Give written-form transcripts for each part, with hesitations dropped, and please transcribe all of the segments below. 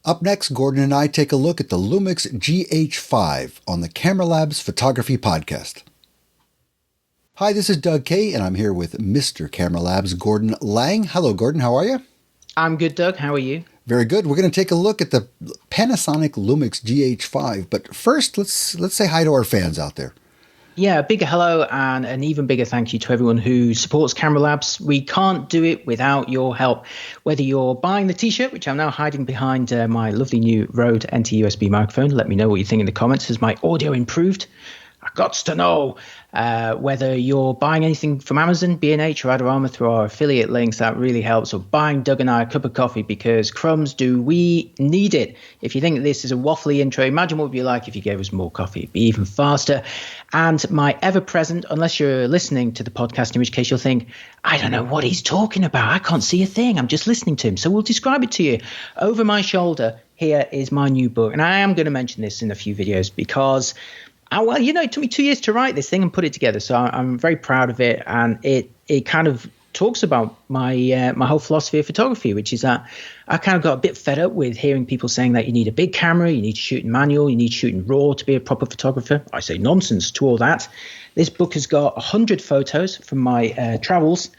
Up next, Gordon and I take a look at the Lumix GH5 on the Camera Labs Photography Podcast. Hi, this is Doug Kay, and I'm here with Mr. Camera Labs, Gordon Lang. Hello, Gordon. How are you? I'm good, Doug. How are you? Very good. We're going to take a look at the Panasonic Lumix GH5. But first, let's say hi to our fans out there. Yeah, a bigger hello and an even bigger thank you to everyone who supports Camera Labs. We can't do it without your help. Whether you're buying the t-shirt, which I'm now hiding behind my lovely new Rode NT USB microphone. Let me know what you think in the comments. Has my audio improved? I got to know. Whether you're buying anything from Amazon, B&H, or Adorama through our affiliate links, that really helps. Or buying Doug and I a cup of coffee, because crumbs, do we need it. If you think this is a waffly intro, imagine what it would be like if you gave us more coffee. It'd be even faster. And my ever-present, unless you're listening to the podcast, in which case you'll think, I don't know what he's talking about. I can't see a thing. I'm just listening to him. So we'll describe it to you. Over my shoulder, here is my new book. And I am going to mention this in a few videos because... well, you know, it took me 2 years to write this thing and put it together, so I'm very proud of it. And it kind of talks about my my whole philosophy of photography, which is that I kind of got a bit fed up with hearing people saying that you need a big camera, you need to shoot in manual, you need to shoot in RAW to be a proper photographer. I say nonsense to all that. This book has got 100 photos from my travels,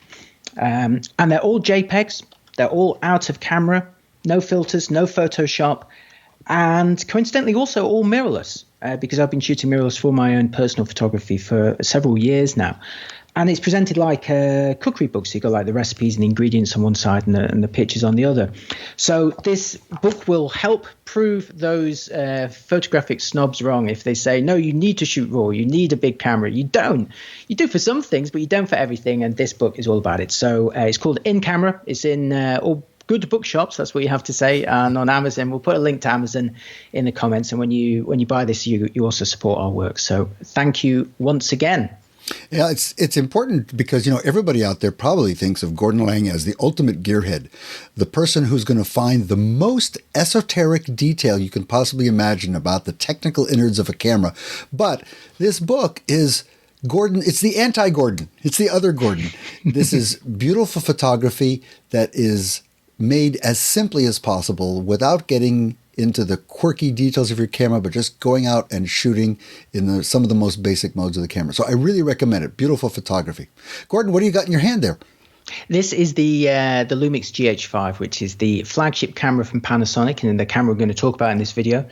and they're all JPEGs. They're all out of camera, no filters, no Photoshop, and coincidentally also all mirrorless. Because I've been shooting mirrorless for my own personal photography for several years now. And it's presented like a cookery book. So you've got like the recipes and the ingredients on one side and the pictures on the other. So this book will help prove those photographic snobs wrong if they say, no, you need to shoot RAW. You need a big camera. You don't. You do for some things, but you don't for everything. And this book is all about it. So it's called In Camera. It's in all good bookshops, that's what you have to say, and on Amazon. We'll put a link to Amazon in the comments, and when you buy this, you also support our work. So thank you once again. Yeah, it's important because, you know, everybody out there probably thinks of Gordon Lang as the ultimate gearhead, the person who's going to find the most esoteric detail you can possibly imagine about the technical innards of a camera. But this book is Gordon, it's the anti-Gordon. It's the other Gordon. This is beautiful photography that is made as simply as possible without getting into the quirky details of your camera, but just going out and shooting in some of the most basic modes of the camera. So I really recommend it. Beautiful photography. Gordon, what do you got in your hand there? This is the Lumix GH5, which is the flagship camera from Panasonic, and the camera we're going to talk about in this video.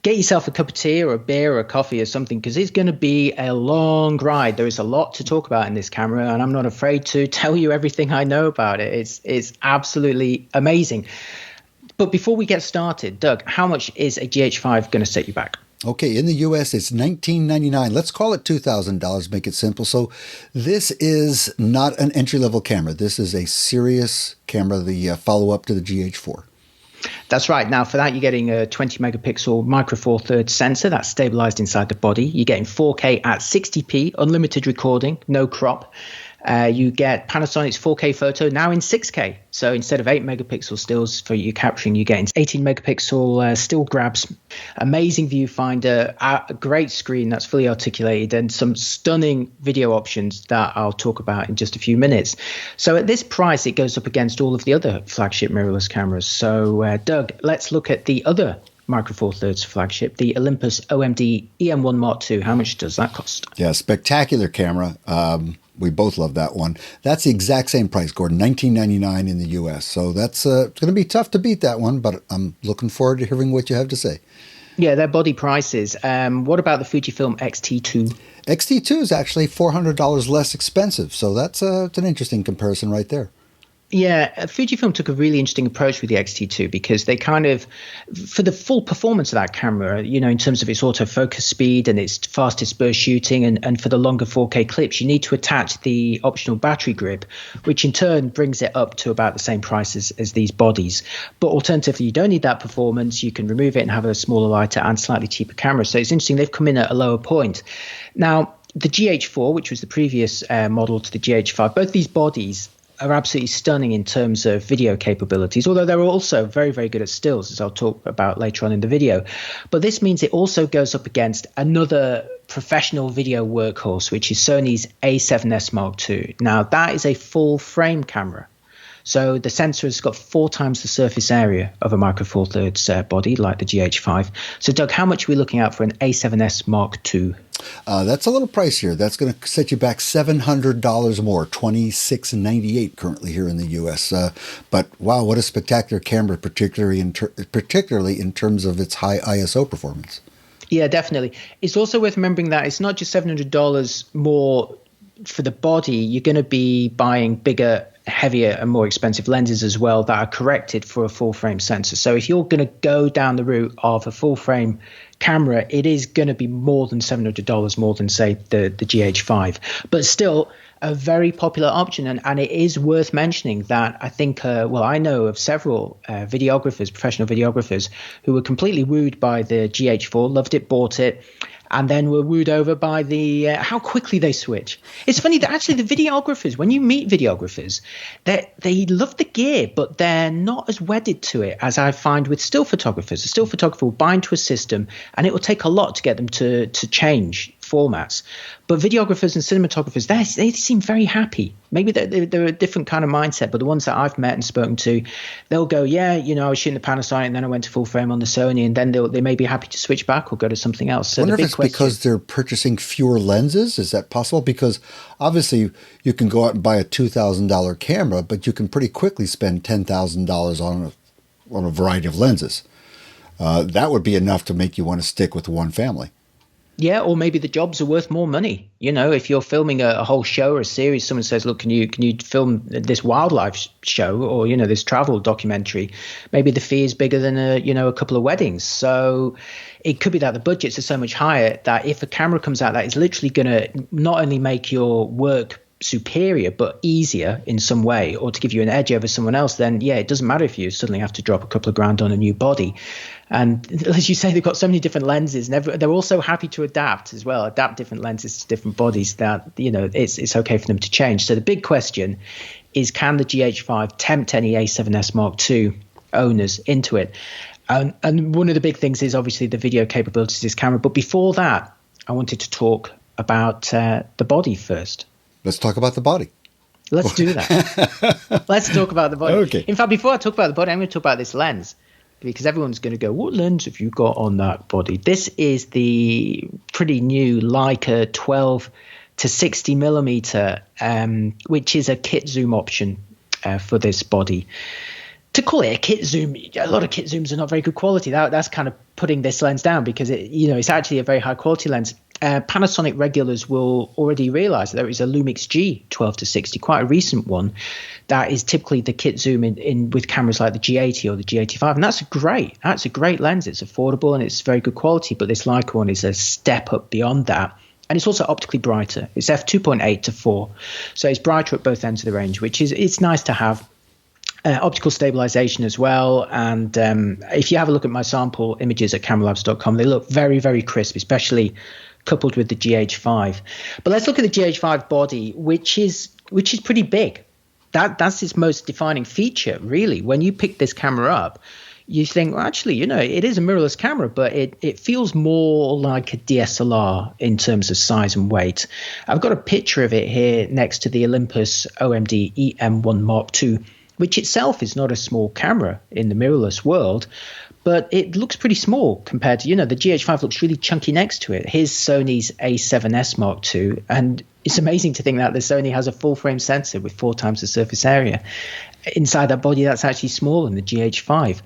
Get yourself a cup of tea or a beer or a coffee or something, because it's going to be a long ride. There is a lot to talk about in this camera, and I'm not afraid to tell you everything I know about it. It's absolutely amazing. But before we get started, Doug, how much is a GH5 going to set you back? Okay, in the U.S., it's $19.99. Let's call it $2,000, make it simple. So this is not an entry-level camera. This is a serious camera, the follow-up to the GH4. That's right. Now, for that, you're getting a 20-megapixel Micro Four Thirds sensor that's stabilized inside the body. You're getting 4K at 60p, unlimited recording, no crop. You get Panasonic's 4K photo now in 6K. So instead of 8 megapixel stills for you capturing, you're getting 18 megapixel still grabs, amazing viewfinder, a great screen that's fully articulated, and some stunning video options that I'll talk about in just a few minutes. So at this price, it goes up against all of the other flagship mirrorless cameras. So Doug, let's look at the other Micro Four Thirds flagship, the Olympus OMD EM1 Mark II. How much does that cost? Yeah, spectacular camera. We both love that one. That's the exact same price, Gordon, $19.99 in the U.S. So that's going to be tough to beat that one, but I'm looking forward to hearing what you have to say. Yeah, they're body prices. What about the Fujifilm X-T2? X-T2 is actually $400 less expensive, so that's it's an interesting comparison right there. Yeah, Fujifilm took a really interesting approach with the X-T2 because they kind of, for the full performance of that camera, you know, in terms of its autofocus speed and its fastest burst shooting and for the longer 4K clips, you need to attach the optional battery grip, which in turn brings it up to about the same price as these bodies. But alternatively, you don't need that performance. You can remove it and have a smaller, lighter and slightly cheaper camera. So it's interesting. They've come in at a lower point. Now, the GH4, which was the previous model to the GH5, both these bodies are absolutely stunning in terms of video capabilities, although they're also very, very good at stills, as I'll talk about later on in the video. But this means it also goes up against another professional video workhorse, which is Sony's A7S Mark II. Now, that is a full frame camera. So the sensor has got 4 times the surface area of a Micro Four Thirds body like the GH5. So Doug, how much are we looking at for an A7S Mark II? That's a little pricier. That's going to set you back $700 more, $26.98 currently here in the U.S. But wow, what a spectacular camera, particularly in terms of its high ISO performance. Yeah, definitely. It's also worth remembering that it's not just $700 more for the body. You're going to be buying bigger, heavier and more expensive lenses as well that are corrected for a full frame sensor. So if you're going to go down the route of a full frame camera, it is going to be more than $700 more than, say, the GH5. But still a very popular option. And it is worth mentioning that I think, I know of several videographers, professional videographers, who were completely wooed by the GH4, loved it, bought it, and then were wooed over by the how quickly they switch. It's funny that actually the videographers, when you meet videographers, they love the gear, but they're not as wedded to it as I find with still photographers. A still photographer will bind to a system, and it will take a lot to get them to change formats. But videographers and cinematographers, they seem very happy. Maybe they're a different kind of mindset, but the ones that I've met and spoken to, they'll go, yeah, I was shooting the Panasonic, and then I went to full frame on the Sony, and then they may be happy to switch back or go to something else. So I wonder if it's because they're purchasing fewer lenses. Is that possible? Because obviously you can go out and buy a $2,000 camera, but you can pretty quickly spend $10,000 on a variety of lenses. That would be enough to make you want to stick with one family. Yeah, or maybe the jobs are worth more money. If you're filming a whole show or a series, someone says, look, can you film this wildlife show or, this travel documentary? Maybe the fee is bigger than a couple of weddings. So it could be that the budgets are so much higher that if a camera comes out that is literally going to not only make your work superior but easier in some way, or to give you an edge over someone else, then yeah, it doesn't matter if you suddenly have to drop a couple of grand on a new body. And as you say, they've got so many different lenses, and they're also happy to adapt as well, adapt different lenses to different bodies, that it's okay for them to change. So the big question is, can the GH5 tempt any A7S Mark II owners into it? And one of the big things is obviously the video capabilities of this camera. But before that, I wanted to talk about the body first. Let's talk about the body. Let's do that. Let's talk about the body. Okay. In fact, before I talk about the body, I'm going to talk about this lens, because everyone's going to go, what lens have you got on that body? This is the pretty new Leica 12 to 60 millimeter, which is a kit zoom option for this body. To call it a kit zoom, a lot of kit zooms are not very good quality. That's kind of putting this lens down, because it's actually a very high quality lens. Panasonic regulars will already realize that there is a Lumix G12 to 60, quite a recent one, that is typically the kit zoom in with cameras like the G80 or the G85, and that's a great lens. It's affordable and it's very good quality, but this Leica one is a step up beyond that. And it's also optically brighter. It's f2.8 to 4, so it's brighter at both ends of the range, which is it's nice to have. Optical stabilization as well, and if you have a look at my sample images at cameralabs.com, they look very, very crisp, especially coupled with the GH5. But let's look at the GH5 body, which is pretty big. That's its most defining feature, really. When you pick this camera up, you think, well, actually, it is a mirrorless camera, but it feels more like a DSLR in terms of size and weight. I've got a picture of it here next to the Olympus OMD EM1 Mark II, which itself is not a small camera in the mirrorless world, but it looks pretty small compared to, the GH5 looks really chunky next to it. Here's Sony's A7S Mark II, and it's amazing to think that the Sony has a full frame sensor with 4 times the surface area. Inside that body, that's actually smaller than the GH5.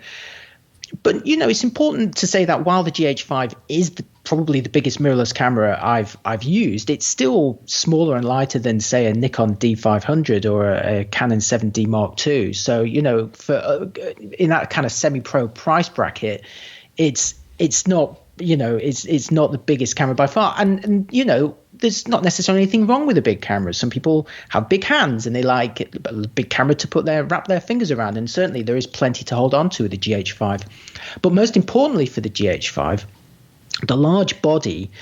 But, it's important to say that while the GH5 is probably the biggest mirrorless camera I've used, it's still smaller and lighter than, say, a Nikon D500 or a Canon 7D Mark II. So, for in that kind of semi-pro price bracket, it's not, it's not the biggest camera by far. And there's not necessarily anything wrong with a big camera. Some people have big hands and they like a big camera to wrap their fingers around. And certainly there is plenty to hold on to with the GH5. But most importantly for the GH5, the large body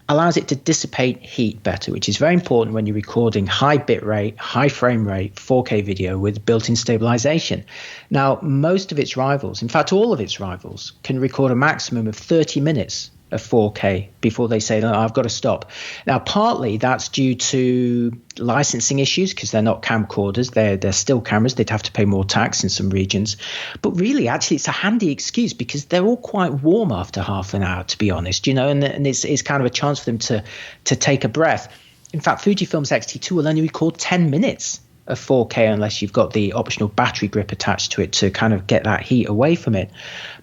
allows it to dissipate heat better, which is very important when you're recording high bit rate, high frame rate, 4K video with built-in stabilization. Now, most of its rivals, in fact, all of its rivals, can record a maximum of 30 minutes of 4K before they say, no, I've got to stop. Now, partly that's due to licensing issues because they're not camcorders. They're still cameras. They'd have to pay more tax in some regions. But really, actually, it's a handy excuse because they're all quite warm after half an hour, to be honest, and it's kind of a chance for them to take a breath. In fact, Fujifilm's X-T2 will only record 10 minutes of 4K unless you've got the optional battery grip attached to it to kind of get that heat away from it.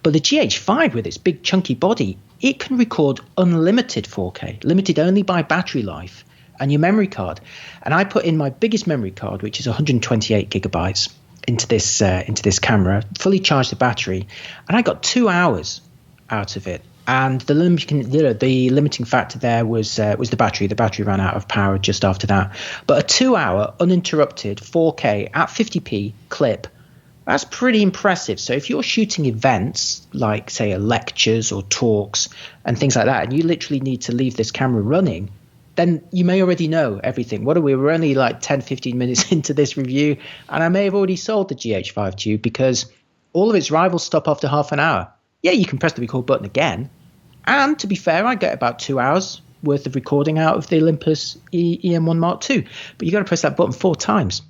But the GH5 with its big chunky body, it can record unlimited 4K, limited only by battery life and your memory card. And I put in my biggest memory card, which is 128 gigabytes, into this camera, fully charged the battery, and I got 2 hours out of it. And the limiting factor there was the battery. The battery ran out of power just after that. But a 2-hour uninterrupted 4K at 50p clip, that's pretty impressive. So if you're shooting events like, say, lectures or talks and things like that, and you literally need to leave this camera running, then you may already know everything. We're only like 10, 15 minutes into this review, and I may have already sold the GH5 to you because all of its rivals stop after half an hour. Yeah, you can press the record button again. And to be fair, I get about 2 hours worth of recording out of the Olympus EM1 Mark II. But you got to press that button 4 times.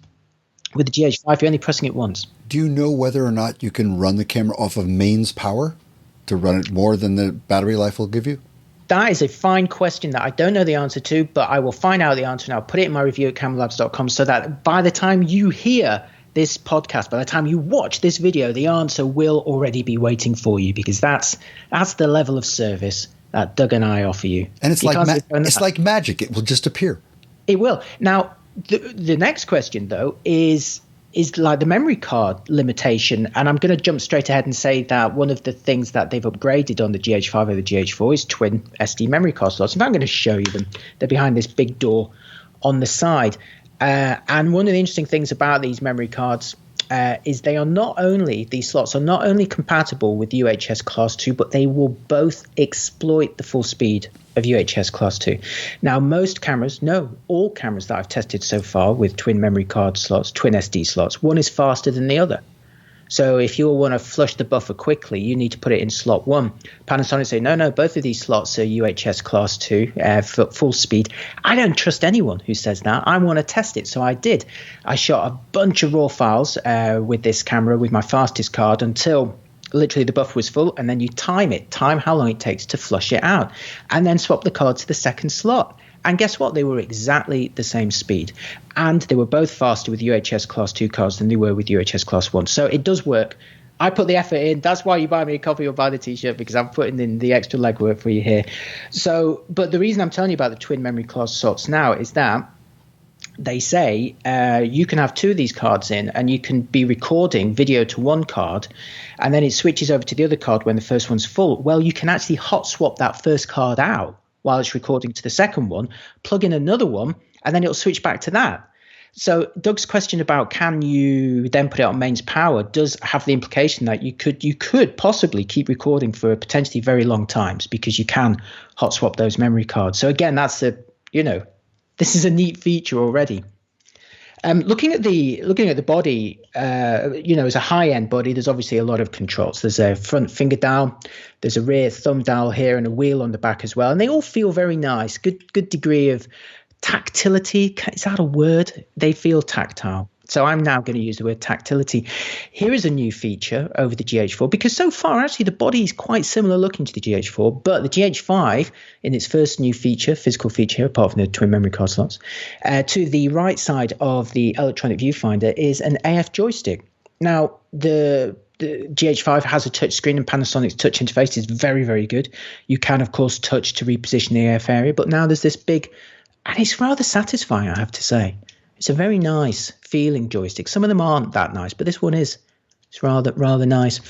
With the GH5, you're only pressing it once. Do you know whether or not you can run the camera off of mains power to run it more than the battery life will give you? That is a fine question that I don't know the answer to, but I will find out the answer and I'll put it in my review at cameralabs.com so that by the time you hear this podcast, by the time you watch this video, the answer will already be waiting for you, because that's the level of service that Doug and I offer you. And it's like magic. It will just appear. It will. Now, the next question, though, is like the memory card limitation. And I'm going to jump straight ahead and say that one of the things that they've upgraded on the GH5 or the GH4 is twin SD memory card slots. In fact, I'm going to show you them. They're behind this big door on the side. And one of the interesting things about these memory cards is these slots are not only compatible with UHS Class 2, but they will both exploit the full speed of UHS Class 2. Now, all cameras that I've tested so far with twin memory card slots, twin SD slots, one is faster than the other. So if you want to flush the buffer quickly, you need to put it in slot 1. Panasonic say, no, both of these slots are UHS Class 2 for full speed. I don't trust anyone who says that. I want to test it, so I did. I shot a bunch of raw files with this camera with my fastest card until literally the buffer was full, and then you time how long it takes to flush it out, and then swap the card to the second slot. And guess what? They were exactly the same speed. And they were both faster with UHS Class 2 cards than they were with UHS Class 1. So it does work. I put the effort in. That's why you buy me a coffee or buy the T-shirt, because I'm putting in the extra legwork for you here. So, but the reason I'm telling you about the twin memory card slots now is that they say you can have 2 of these cards in, and you can be recording video to one card, and then it switches over to the other card when the first one's full. Well, you can actually hot swap that first card out while it's recording to the second one, plug in another one, and then it'll switch back to that. So Doug's question about can you then put it on mains power does have the implication that you could possibly keep recording for potentially very long times, because you can hot swap those memory cards. So again, this is a neat feature already. Looking at the body, as a high-end body, there's obviously a lot of controls. There's a front finger dial, there's a rear thumb dial here, and a wheel on the back as well. And they all feel very nice. Good degree of tactility. Is that a word? They feel tactile. So I'm now going to use the word tactility. Here is a new feature over the GH4, because so far, actually, the body is quite similar looking to the GH4, but the GH5, in its first new feature, physical feature, apart from the twin memory card slots, to the right side of the electronic viewfinder is an AF joystick. Now, the GH5 has a touch screen, and Panasonic's touch interface is very, very good. You can, of course, touch to reposition the AF area, but now there's this big, and it's rather satisfying, I have to say. It's a very nice feeling joystick. Some of them aren't that nice, but this one is. It's rather nice.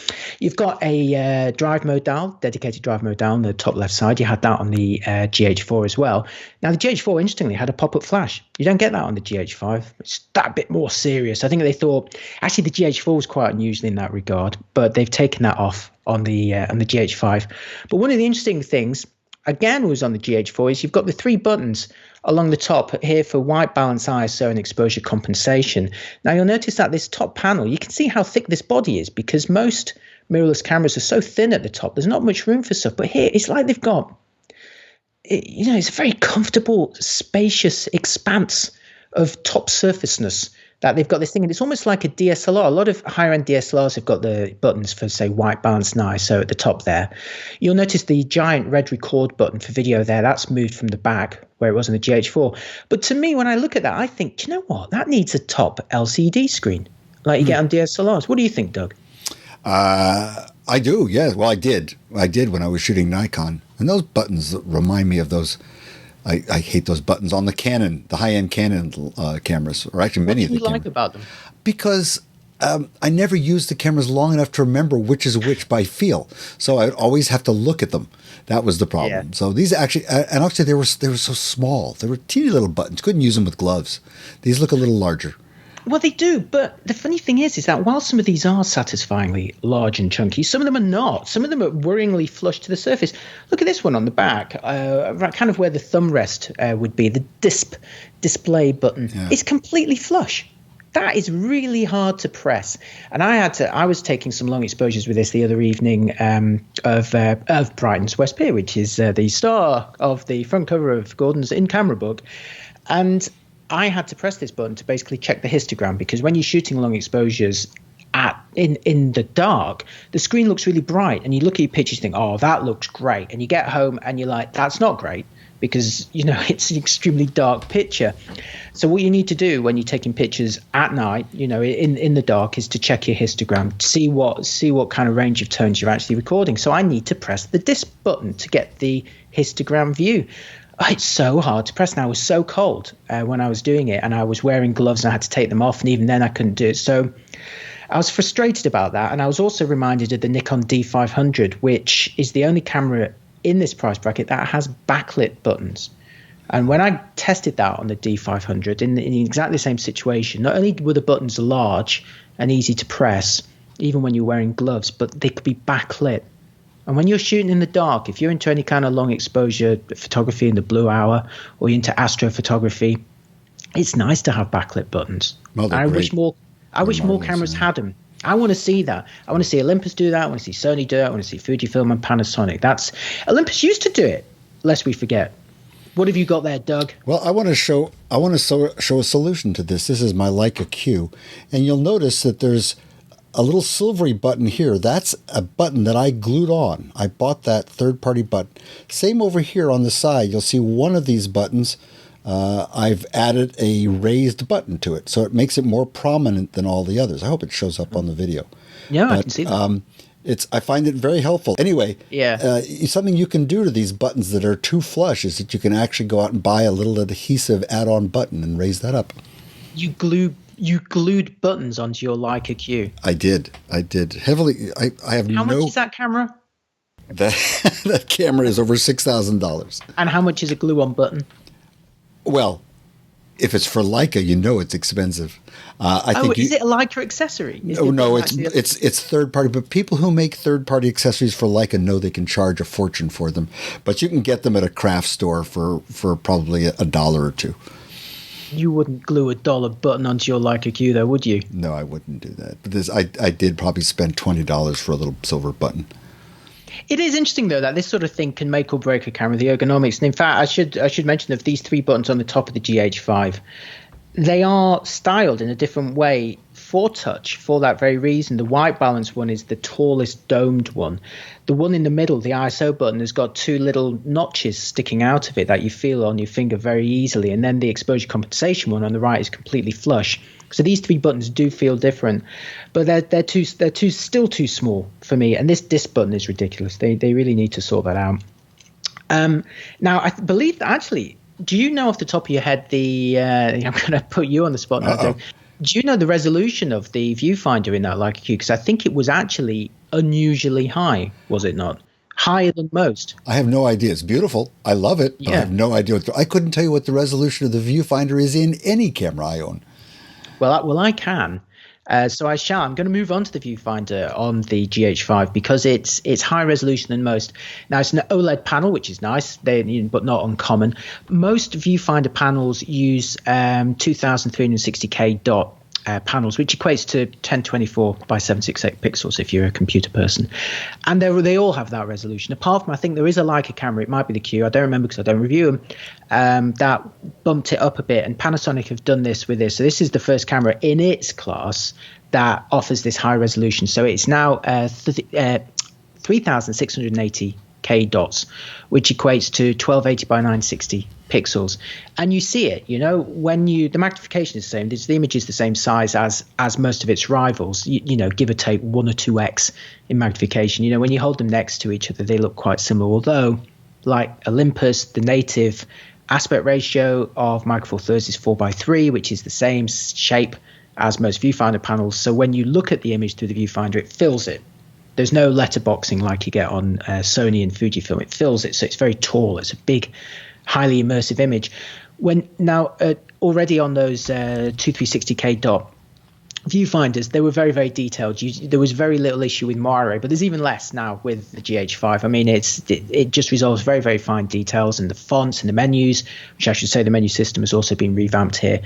You've got a drive mode dial, dedicated drive mode dial on the top left side. You had that on the GH4 as well. Now, the GH4, interestingly, had a pop-up flash. You don't get that on the GH5. It's that bit more serious. I think they thought, actually, the GH4 was quite unusual in that regard, but they've taken that off on the GH5. But one of the interesting things, again, was on the GH4 is you've got the 3 buttons along the top here for white balance, ISO, and exposure compensation. Now, you'll notice that this top panel, you can see how thick this body is, because most mirrorless cameras are so thin at the top. There's not much room for stuff. But here, it's like they've got, it's a very comfortable, spacious expanse of top surfaceness that they've got this thing. And it's almost like a DSLR. A lot of higher end DSLRs have got the buttons for, say, white balance and ISO at the top there. You'll notice the giant red record button for video there. That's moved from the back where it was in the GH4. But to me, when I look at that, I think, do you know what? That needs a top LCD screen like you get on DSLRs. What do you think, Doug? I do, yes. Well, I did when I was shooting Nikon. And those buttons remind me of those. I hate those buttons on the Canon, the high-end Canon cameras, or actually many of the cameras. What do you like about them? Because I never used the cameras long enough to remember which is which by feel. So I would always have to look at them. That was the problem. Yeah. So these actually, and actually they were so small. They were teeny little buttons. Couldn't use them with gloves. These look a little larger. Well, they do, but the funny thing is that while some of these are satisfyingly large and chunky, some of them are not. Some of them are worryingly flush to the surface. Look at this one on the back, kind of where the thumb rest would be, the display button. Yeah. It's completely flush. That is really hard to press. And I was taking some long exposures with this the other evening of Brighton's West Pier, which is the star of the front cover of Gordon's in-camera book. And I had to press this button to basically check the histogram, because when you're shooting long exposures in the dark, the screen looks really bright, and you look at your pictures and think, oh, that looks great. And you get home and you're like, that's not great, because, it's an extremely dark picture. So what you need to do when you're taking pictures at night, in the dark, is to check your histogram, see what kind of range of tones you're actually recording. So I need to press the disc button to get the histogram view. It's so hard to press, and I was so cold when I was doing it, and I was wearing gloves and I had to take them off, and even then I couldn't do it. So I was frustrated about that, and I was also reminded of the Nikon D500, which is the only camera in this price bracket that has backlit buttons. And when I tested that on the D500 in exactly the same situation, not only were the buttons large and easy to press, even when you're wearing gloves, but they could be backlit. And when you're shooting in the dark, if you're into any kind of long exposure photography in the blue hour, or you're into astrophotography, it's nice to have backlit buttons. Well, I wish more cameras had them. I want to see that. I want to see Olympus do that. I want to see Sony do it. I want to see Fujifilm and Panasonic. Olympus used to do it, lest we forget. What have you got there, Doug? Well, I want to show a solution to this. This is my Leica Q, and you'll notice that there's a little silvery button here. That's a button that I glued on. I bought that third-party button. Same over here on the side. You'll see one of these buttons. I've added a raised button to it, so it makes it more prominent than all the others. I hope it shows up on the video. Yeah, I can see that. I find it very helpful. Anyway, something you can do to these buttons that are too flush is that you can actually go out and buy a little adhesive add-on button and raise that up. You glued buttons onto your Leica Q. I did heavily. I have How much is that camera? That camera is over $6,000. And how much is a glue-on button? Well, if it's for Leica, it's expensive. Is it a Leica accessory? No, it's third party. But people who make third party accessories for Leica know they can charge a fortune for them. But you can get them at a craft store for probably $1 or $2. You wouldn't glue a $1 button onto your Leica Q, though, would you? No, I wouldn't do that. But I did probably spend $20 for a little silver button. It is interesting, though, that this sort of thing can make or break a camera, the ergonomics. And in fact, I should mention of these 3 buttons on the top of the GH5, they are styled in a different way for touch for that very reason. The white balance one is the tallest domed one. The one in the middle, the ISO button, has got 2 little notches sticking out of it that you feel on your finger very easily. And then the exposure compensation one on the right is completely flush. So these 3 buttons do feel different, but they're still too small for me. And this disc button is ridiculous. They really need to sort that out. Now, I believe that actually, do you know off the top of your head I'm going to put you on the spot now. Do you know the resolution of the viewfinder in that Leica Q? Because I think it was actually unusually high, was it not? Higher than most. I have no idea. It's beautiful. I love it. But I have no idea. I couldn't tell you what the resolution of the viewfinder is in any camera I own. Well, I can. So I shall. I'm going to move on to the viewfinder on the GH5 because it's higher resolution than most. Now, it's an OLED panel, which is nice, but not uncommon. Most viewfinder panels use 2360K dot panels, which equates to 1024 by 768 pixels if you're a computer person. And they all have that resolution. Apart from, I think there is a Leica camera, it might be the Q, I don't remember because I don't review them, that bumped it up a bit. And Panasonic have done this with this. So this is the first camera in its class that offers this high resolution. So it's now 3,680K dots, which equates to 1280 by 960 pixels. And you see it, when the magnification is the same, the image is the same size as most of its rivals, give or take 1 or 2x in magnification. When you hold them next to each other, they look quite similar, although like Olympus, the native aspect ratio of Micro Four Thirds is 4:3, which is the same shape as most viewfinder panels. So when you look at the image through the viewfinder, it fills it. There's no letterboxing like you get on Sony and Fujifilm. It fills it, so it's very tall. It's a big, highly immersive image. Already on those 2360K dot viewfinders, they were very, very detailed. There was very little issue with moire, but there's even less now with the GH5. I mean, it just resolves very, very fine details, and the fonts and the menus, which I should say the menu system has also been revamped here.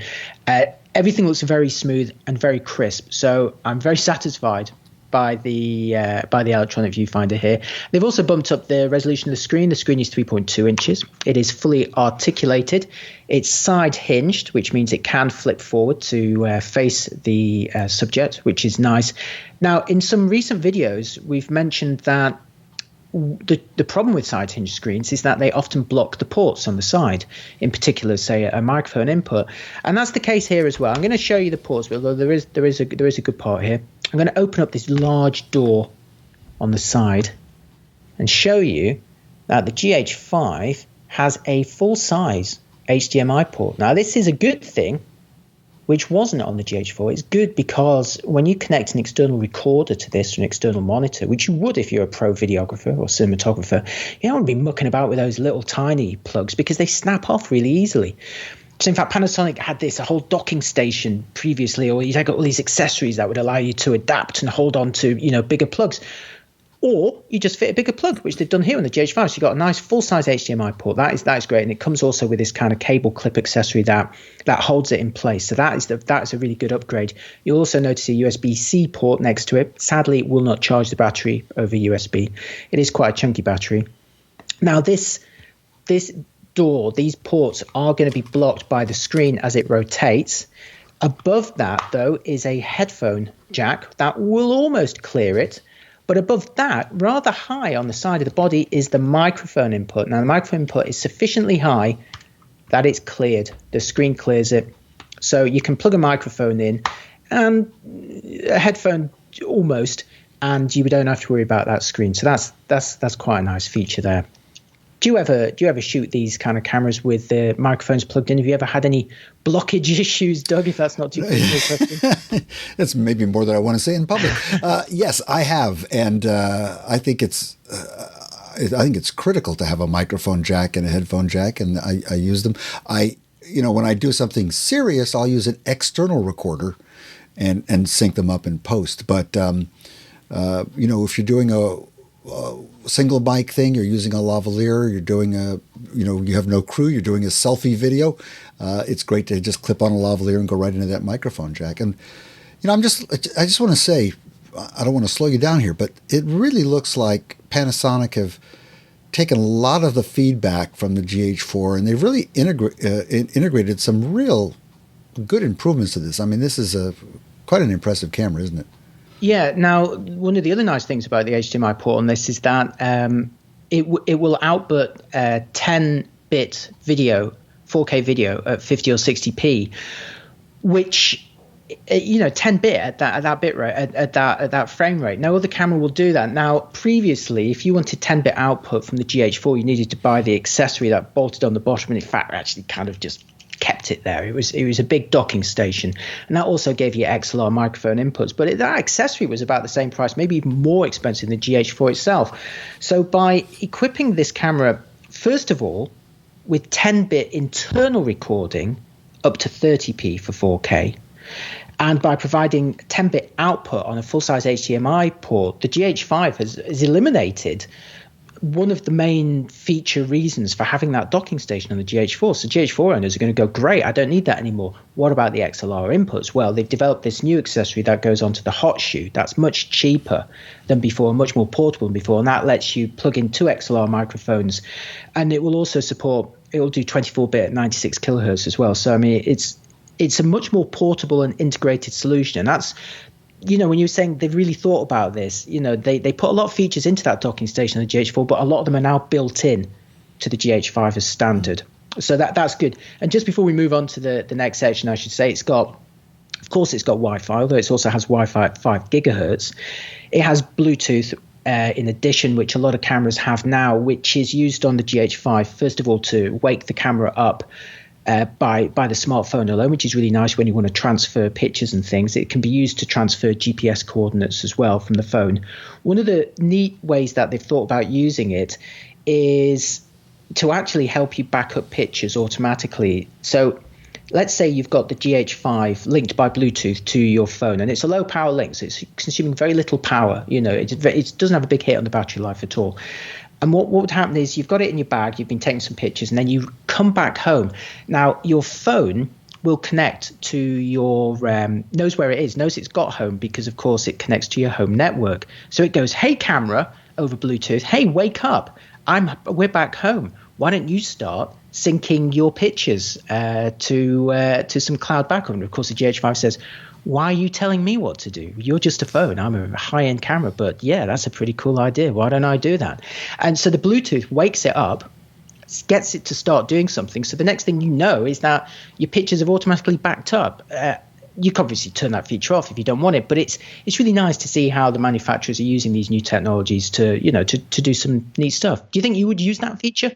Everything looks very smooth and very crisp. So I'm very satisfied by the electronic viewfinder here. They've also bumped up the resolution of the screen. The screen is 3.2 inches. It is fully articulated. It's side hinged, which means it can flip forward to face the subject, which is nice. Now, in some recent videos, we've mentioned that the problem with side hinge screens is that they often block the ports on the side, in particular, say, a microphone input. And that's the case here as well. I'm going to show you the ports, although there is a good part here. I'm going to open up this large door on the side and show you that the GH5 has a full-size HDMI port. Now, this is a good thing, which wasn't on the GH4. It's good because when you connect an external recorder to this, or an external monitor, which you would if you're a pro videographer or cinematographer, you don't want to be mucking about with those little tiny plugs because they snap off really easily. So in fact, Panasonic had a whole docking station previously, or you'd got all these accessories that would allow you to adapt and hold on to, bigger plugs. Or you just fit a bigger plug, which they've done here on the GH5. So you've got a nice full-size HDMI port. That is great. And it comes also with this kind of cable clip accessory that holds it in place. So that is a really good upgrade. You'll also notice a USB-C port next to it. Sadly, it will not charge the battery over USB. It is quite a chunky battery. Now, this door, these ports are going to be blocked by the screen as it rotates. Above that, though, is a headphone jack that will almost clear it. But above that, rather high on the side of the body, is the microphone input. Now, the microphone input is sufficiently high that it's cleared. The screen clears it. So you can plug a microphone in and a headphone almost, and you don't have to worry about that screen. So that's quite a nice feature there. Do you ever shoot these kind of cameras with the microphones plugged in? Have you ever had any blockage issues, Doug, if that's not too personal question? That's maybe more than I want to say in public. Yes, I have. And I think it's critical to have a microphone jack and a headphone jack, and I use them. When I do something serious, I'll use an external recorder and sync them up in post. But, if you're doing a single mic thing, you're using a lavalier, you're doing you have no crew, you're doing a selfie video, it's great to just clip on a lavalier and go right into that microphone jack. And I just want to say, I don't want to slow you down here, but it really looks like Panasonic have taken a lot of the feedback from the GH4 and they've really integrated some real good improvements to this. I mean, this is quite an impressive camera, isn't it? Yeah. Now, one of the other nice things about the HDMI port on this is that it will output 10-bit video, 4K video at 50 or 60p, which 10-bit at that bit rate, at that frame rate. No other camera will do that. Now, previously, if you wanted 10-bit output from the GH4, you needed to buy the accessory that bolted on the bottom, and in fact, actually kind of just kept it there. It was a big docking station, and that also gave you XLR microphone inputs. But that accessory was about the same price, maybe even more expensive than the GH4 itself. So by equipping this camera, first of all, with 10-bit internal recording up to 30p for 4K, and by providing 10-bit output on a full-size HDMI port, the GH5 has eliminated one of the main feature reasons for having that docking station on the GH4. So GH4 owners are going to go, great, I don't need that anymore. What about the XLR inputs? Well, they've developed this new accessory that goes onto the hot shoe. That's much cheaper than before, much more portable than before. And that lets you plug in 2 XLR microphones. And it will also support, it will do 24-bit at 96 kilohertz as well. So, I mean, it's a much more portable and integrated solution. And that's, you know, when you were saying they've really thought about this, you know, they put a lot of features into that docking station on the GH4, but a lot of them are now built in to the GH5 as standard. So that's good. And just before we move on to the next section, I should say it's got Wi-Fi, although it also has Wi-Fi at 5 gigahertz. It has Bluetooth in addition, which a lot of cameras have now, which is used on the GH5, first of all, to wake the camera up by the smartphone alone, which is really nice when you want to transfer pictures and things. It can be used to transfer GPS coordinates as well from the phone. One of the neat ways that they've thought about using it is to actually help you back up pictures automatically. So let's say you've got the GH5 linked by Bluetooth to your phone, and it's a low power link, so it's consuming very little power. You know, it doesn't have a big hit on the battery life at all. And what would happen is you've got it in your bag, you've been taking some pictures, and then you come back home. Now, your phone will connect to your, knows where it is, knows it's got home because, of course, it connects to your home network. So it goes, hey, camera, over Bluetooth, hey, wake up, we're back home. Why don't you start syncing your pictures to some cloud backup? And, of course, the GH5 says, why are you telling me what to do? You're just a phone. I'm a high-end camera, but yeah, that's a pretty cool idea. Why don't I do that? And so the Bluetooth wakes it up, gets it to start doing something. So the next thing you know is that your pictures have automatically backed up. You can obviously turn that feature off if you don't want it, but it's really nice to see how the manufacturers are using these new technologies to do some neat stuff. Do you think you would use that feature?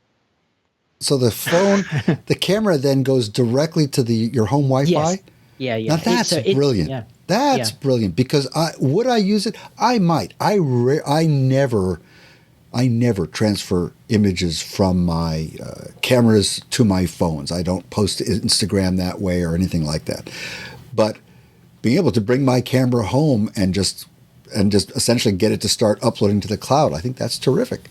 So the phone, the camera then goes directly to your home Wi-Fi? Yes. Yeah. Now that's brilliant. Yeah. That's brilliant, because would I use it? I might. I never transfer images from my cameras to my phones. I don't post to Instagram that way or anything like that. But being able to bring my camera home and just essentially get it to start uploading to the cloud, I think that's terrific.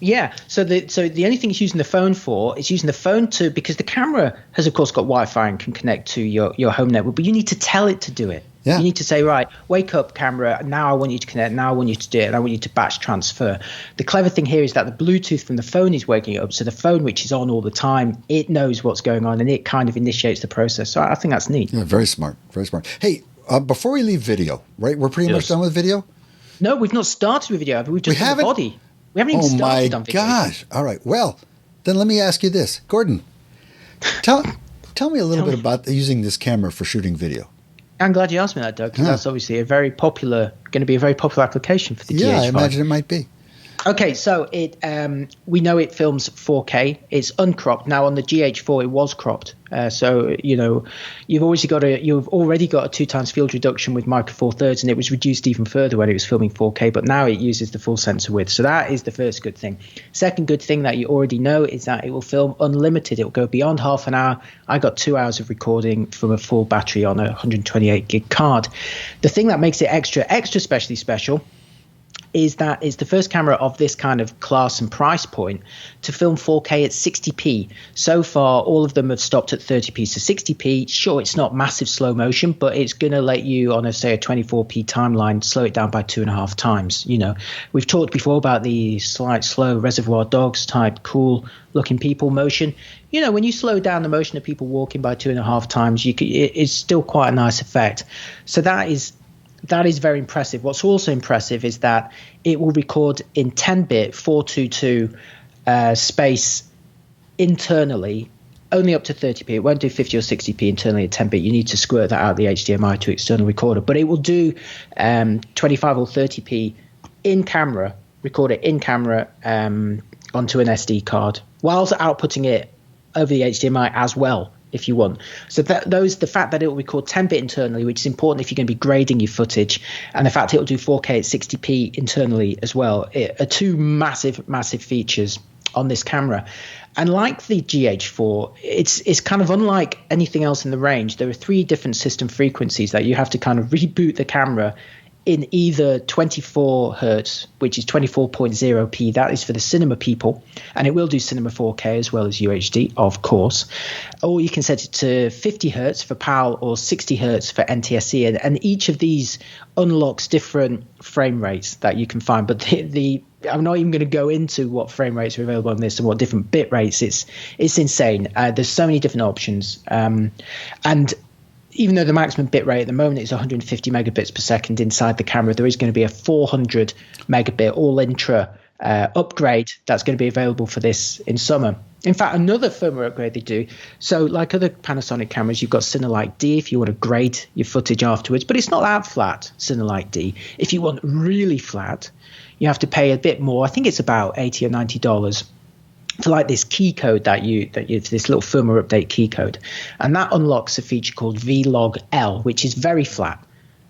Yeah. So the only thing it's using the phone for is using the phone because the camera has, of course, got Wi-Fi and can connect to your home network, but you need to tell it to do it. Yeah. You need to say, right, wake up, camera. Now I want you to connect. Now I want you to do it. And I want you to batch transfer. The clever thing here is that the Bluetooth from the phone is waking it up. So the phone, which is on all the time, it knows what's going on and it kind of initiates the process. So I think that's neat. Yeah, very smart. Very smart. Hey, before we leave video, right? We're pretty much done with video? No, we've not started with video. We've just done the body. We haven't even started on video. Oh, my gosh. All right. Well, then let me ask you this. Gordon, tell me a little bit about using this camera for shooting video. I'm glad you asked me that, Doug, because that's obviously going to be a very popular application for the GH5. Yeah, I imagine it might be. Okay, so we know it films 4K. It's uncropped. Now on the GH4, it was cropped. So you've already got a 2x field reduction with micro four thirds, and it was reduced even further when it was filming 4K. But now it uses the full sensor width. So that is the first good thing. Second good thing that you already know is that it will film unlimited. It will go beyond half an hour. I got 2 hours of recording from a full battery on a 128 gig card. The thing that makes it extra specially special is that it's the first camera of this kind of class and price point to film 4K at 60p. So far, all of them have stopped at 30p. So 60p, sure, it's not massive slow motion, but it's going to let you, on a 24p timeline, slow it down by 2.5 times. We've talked before about the slight slow Reservoir Dogs type cool looking people motion. When you slow down the motion of people walking by 2.5 times, it's still quite a nice effect. So that is very impressive. What's also impressive is that it will record in 10-bit 422 space internally, only up to 30p. It won't do 50 or 60p internally at 10-bit. You need to squirt that out of the HDMI to external recorder. But it will do 25 or 30p in camera, record it in camera onto an SD card, whilst outputting it over the HDMI as well, if you want. So the fact that it will record 10-bit internally, which is important if you're going to be grading your footage, and the fact it will do 4K at 60p internally as well, are two massive features on this camera. And like the GH4, it's kind of unlike anything else in the range. There are 3 different system frequencies that you have to kind of reboot the camera in either 24 hertz, which is 24.0p. That is for the cinema people, and it will do cinema 4K as well as UHD, of course. Or you can set it to 50 hertz for PAL or 60 hertz for NTSC, and each of these unlocks different frame rates that you can find. But I'm not even going to go into what frame rates are available on this and what different bit rates. It's insane. There's so many different options, and even though the maximum bit rate at the moment is 150 megabits per second inside the camera, there is going to be a 400 megabit all-intra upgrade that's going to be available for this in summer. In fact, another firmware upgrade they do. So like other Panasonic cameras, you've got Cinelite D if you want to grade your footage afterwards, but it's not that flat, Cinelite D. If you want really flat, you have to pay a bit more. I think it's about $80 or $90 for like this key code that you this little firmware update key code, and that unlocks a feature called Vlog L, which is very flat.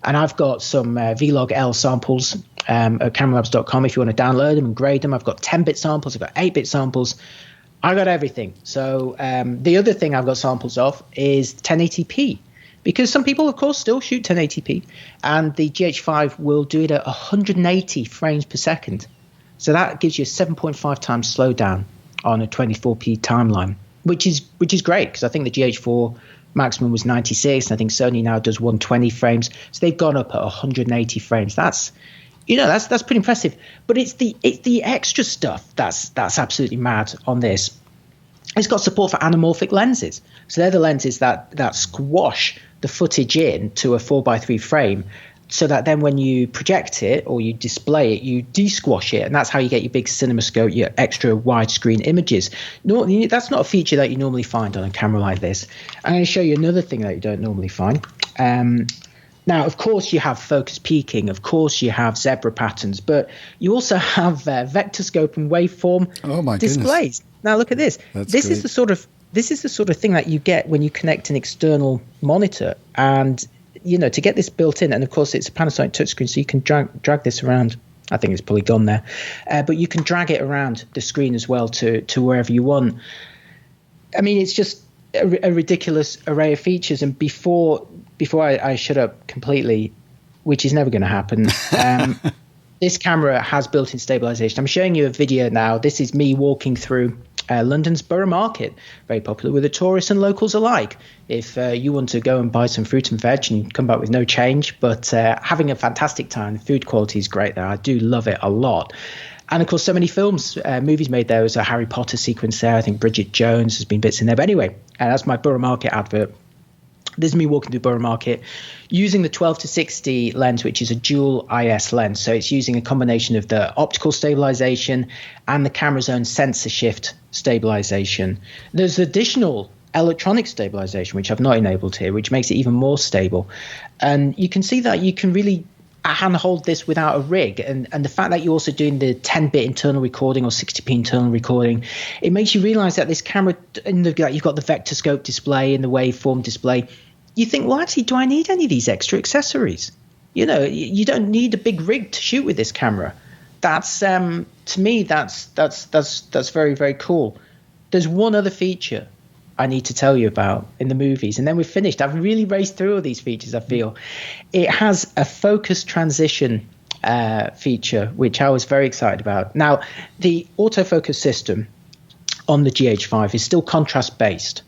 And I've got some Vlog L samples at cameralabs.com if you want to download them and grade them. I've got 10-bit samples, I've got 8-bit samples, I got everything. So the other thing I've got samples of is 1080p, because some people of course still shoot 1080p, and the GH5 will do it at 180 frames per second. So that gives you a 7.5 times slowdown on a 24p timeline, which is great, because I think the GH4 maximum was 96, and I think Sony now does 120 frames, so they've gone up at 180 frames. That's pretty impressive. But it's the extra stuff that's absolutely mad on this. It's got support for anamorphic lenses, so they're the lenses that squash the footage in to a 4:3 frame, so that then when you project it or you display it, you de-squash it, and that's how you get your big CinemaScope, your extra widescreen images. No, that's not a feature that you normally find on a camera like this. I'm going to show you another thing that you don't normally find. Now, of course, you have focus peaking. Of course, you have zebra patterns, but you also have vector scope and waveform displays. Goodness. Now, look at this. This is the sort of thing that you get when you connect an external monitor, and to get this built in, and of course it's a Panasonic touchscreen, so you can drag this around. I think it's probably gone there, but you can drag it around the screen as well to wherever you want. I mean, it's just a ridiculous array of features. And before I shut up completely, which is never going to happen, this camera has built-in stabilization. I'm showing you a video now. This is me walking through London's Borough Market, very popular with the tourists and locals alike. If you want to go and buy some fruit and veg and come back with no change, but having a fantastic time, the food quality is great there. I do love it a lot. And of course, so many movies made there. There's a Harry Potter sequence there. I think Bridget Jones, has been bits in there. But anyway, that's my Borough Market advert. This is me walking through Borough Market using the 12-60 lens, which is a dual IS lens. So it's using a combination of the optical stabilization and the camera's own sensor shift stabilization. There's additional electronic stabilization, which I've not enabled here, which makes it even more stable. And you can see that you can really handhold this without a rig, and the fact that you're also doing the 10-bit internal recording or 60p internal recording, it makes you realize that this camera, you've got the vector scope display and the waveform display. You think, well, actually, do I need any of these extra accessories? You don't need a big rig to shoot with this camera. That's to me, that's very, very cool. There's one other feature I need to tell you about in the movies, and then we're finished. I've really raced through all these features, I feel. It has a focus transition feature, which I was very excited about. Now, the autofocus system on the GH5 is still contrast based,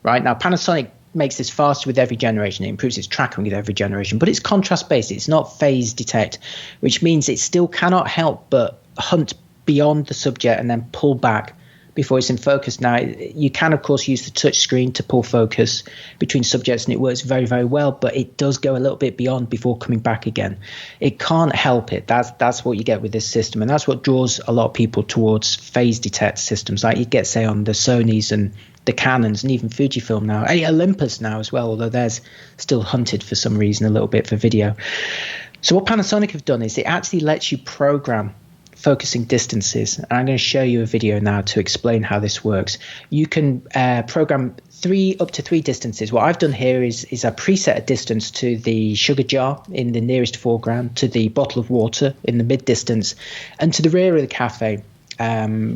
right? Now, Panasonic makes this faster with every generation. It improves its tracking with every generation, but it's contrast based. It's not phase detect, which means it still cannot help but hunt beyond the subject and then pull back before it's in focus. Now, you can, of course, use the touch screen to pull focus between subjects, and it works very, very well, but it does go a little bit beyond before coming back again. It can't help it. That's what you get with this system, and that's what draws a lot of people towards phase detect systems like you get, say, on the Sonys and the Canons, and even Fujifilm now, Olympus now as well, although theirs still hunted for some reason a little bit for video. So what Panasonic have done is it actually lets you program focusing distances, and I'm going to show you a video now to explain how this works. You can program up to three distances. What I've done here is I preset a distance to the sugar jar in the nearest foreground, to the bottle of water in the mid distance, and to the rear of the cafe,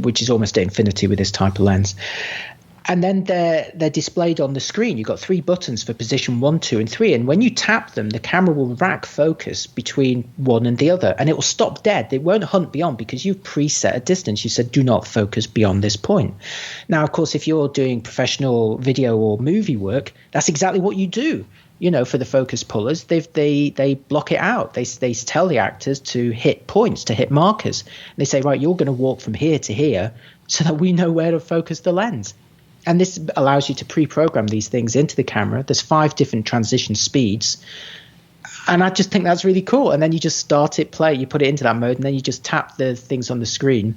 which is almost at infinity with this type of lens. And then they're displayed on the screen. You've got 3 buttons for position 1, 2, and 3. And when you tap them, the camera will rack focus between one and the other, and it will stop dead. It won't hunt beyond because you've preset a distance. You said do not focus beyond this point. Now, of course, if you're doing professional video or movie work, that's exactly what you do. For the focus pullers, they block it out. They tell the actors to hit points, to hit markers. And they say, right, you're going to walk from here to here so that we know where to focus the lens. And this allows you to pre-program these things into the camera. There's 5 different transition speeds. And I just think that's really cool. And then you just start it, play, you put it into that mode, and then you just tap the things on the screen.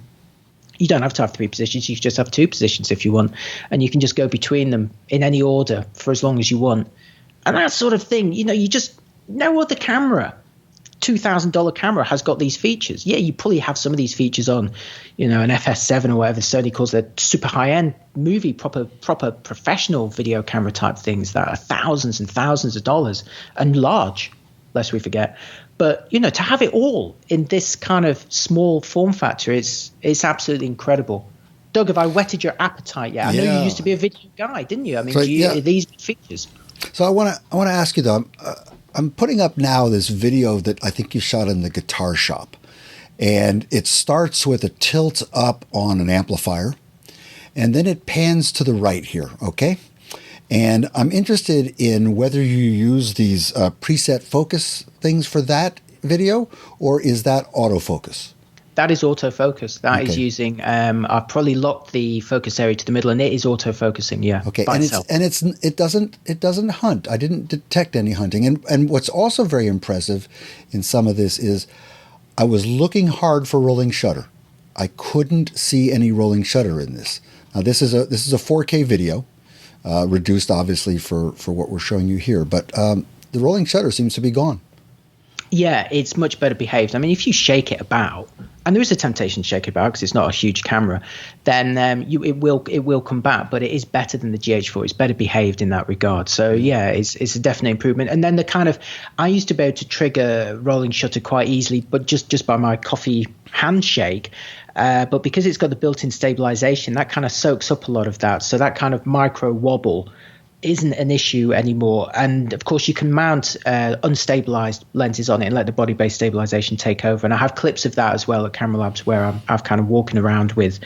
You don't have to have 3 positions. You just have 2 positions if you want. And you can just go between them in any order for as long as you want. And that sort of thing, you just, no other camera, $2,000 camera has got these features. Yeah, you probably have some of these features on, an FS7 or whatever Sony calls their super high-end movie, proper professional video camera type things that are thousands and thousands of dollars and large, lest we forget. But, to have it all in this kind of small form factor, it's absolutely incredible. Doug, have I whetted your appetite yet? I know you used to be a video guy, didn't you? I mean, are these features? So I want to ask you though. I'm putting up now this video that I think you shot in the guitar shop, and it starts with a tilt up on an amplifier, and then it pans to the right here. Okay, and I'm interested in whether you use these preset focus things for that video, or is that autofocus? That is autofocus. That is using. I've probably locked the focus area to the middle, and it is autofocusing. Yeah. Okay. It doesn't hunt. I didn't detect any hunting. And what's also very impressive in some of this is, I was looking hard for rolling shutter. I couldn't see any rolling shutter in this. Now this is a 4K video, reduced obviously for what we're showing you here, but the rolling shutter seems to be gone. Yeah, it's much better behaved. I mean, if you shake it about, and there is a temptation to shake it about because it's not a huge camera, then it will come back. But it is better than the GH4. It's better behaved in that regard. So yeah, it's a definite improvement. And then I used to be able to trigger rolling shutter quite easily, but just by my coffee handshake. But because it's got the built-in stabilization, that kind of soaks up a lot of that. So that kind of micro wobble isn't an issue anymore. And of course you can mount unstabilized lenses on it and let the body based stabilization take over. And I have clips of that as well at Camera Labs where I'm kind of walking around with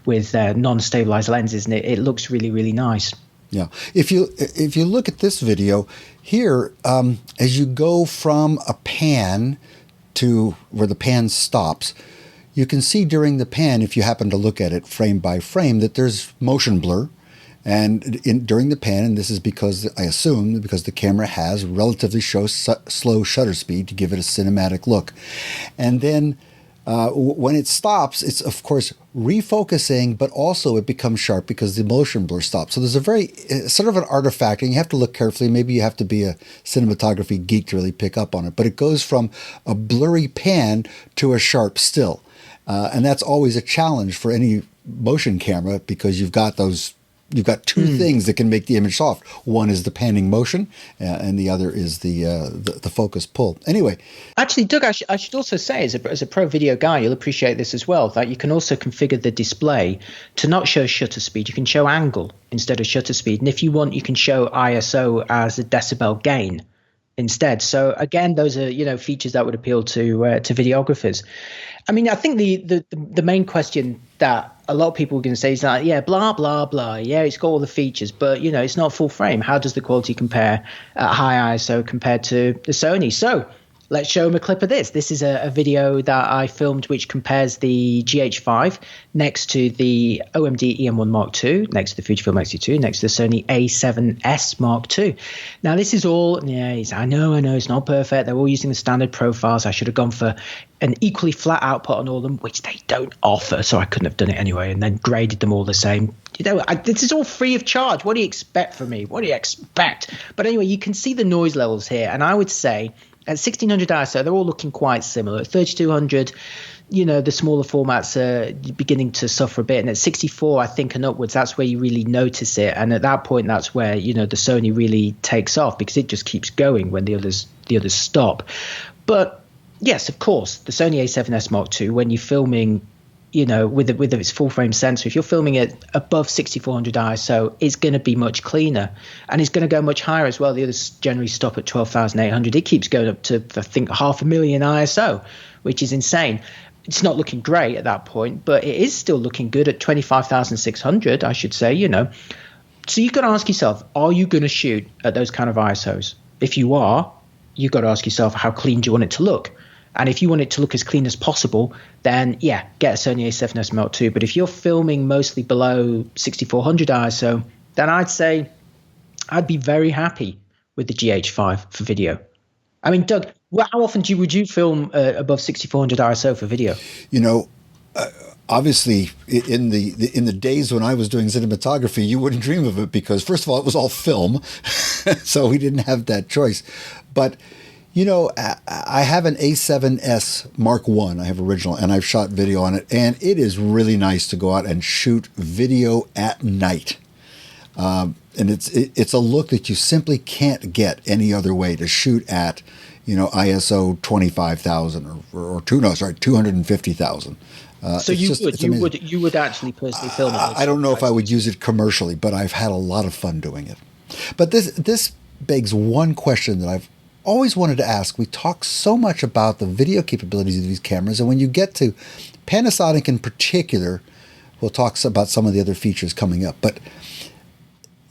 non-stabilized lenses, and it looks really, really nice. Yeah. If you look at this video here, as you go from a pan to where the pan stops, you can see during the pan, if you happen to look at it frame by frame, that there's motion blur. And during the pan, and this is because, I assume, because the camera has relatively slow shutter speed to give it a cinematic look. And then when it stops, it's, of course, refocusing, but also it becomes sharp because the motion blur stops. So there's a very sort of an artifact, and you have to look carefully. Maybe you have to be a cinematography geek to really pick up on it. But it goes from a blurry pan to a sharp still. And that's always a challenge for any motion camera because you've got 2 things that can make the image soft. One is the panning motion, and the other is the focus pull. Anyway, actually, Doug, I should also say, as a pro video guy, you'll appreciate this as well, that you can also configure the display to not show shutter speed. You can show angle instead of shutter speed, and if you want, you can show ISO as a decibel gain instead. So again, those are features that would appeal to videographers. I mean, I think the main question that a lot of people are going to say is that, yeah, blah, blah, blah. Yeah, it's got all the features, but, it's not full frame. How does the quality compare at high ISO compared to the Sony? So let's show them a clip of this. This is a video that I filmed which compares the GH5 next to the OMD EM1 Mark II, next to the Fujifilm X-T2, next to the Sony A7S Mark II. Now, this is all, I know, it's not perfect. They're all using the standard profiles. I should have gone for an equally flat output on all of them, which they don't offer, so I couldn't have done it anyway, and then graded them all the same. This is all free of charge. What do you expect from me? What do you expect? But anyway, you can see the noise levels here, and I would say at 1600 ISO, they're all looking quite similar. At 3200, the smaller formats are beginning to suffer a bit. And at 64, I think, and upwards, that's where you really notice it. And at that point, that's where, the Sony really takes off because it just keeps going when the others stop. But yes, of course, the Sony A7S Mark II, when you're filming with its full frame sensor, if you're filming it above 6400 ISO, it's going to be much cleaner, and it's going to go much higher as well. The others generally stop at 12,800. It keeps going up to, I think, 500,000 ISO, which is insane. It's not looking great at that point, but it is still looking good at 25,600, I should say, So you've got to ask yourself, are you going to shoot at those kind of ISOs? If you are, you've got to ask yourself, how clean do you want it to look? And if you want it to look as clean as possible, then yeah, get a Sony a7S Mark II. But if you're filming mostly below 6400 ISO, then I'd say I'd be very happy with the GH5 for video. I mean, Doug, how often would you film above 6400 ISO for video? Obviously, in the days when I was doing cinematography, you wouldn't dream of it because, first of all, it was all film, so we didn't have that choice. But I have an A7S Mark I. I have original, and I've shot video on it, and it is really nice to go out and shoot video at night. And it's a look that you simply can't get any other way to shoot at, ISO 25,000 or 250,000. So you would actually personally film it? I don't know if I would use it commercially, but I've had a lot of fun doing it. But this begs one question that I've always wanted to ask. We talk so much about the video capabilities of these cameras, and when you get to Panasonic in particular, we'll talk about some of the other features coming up. But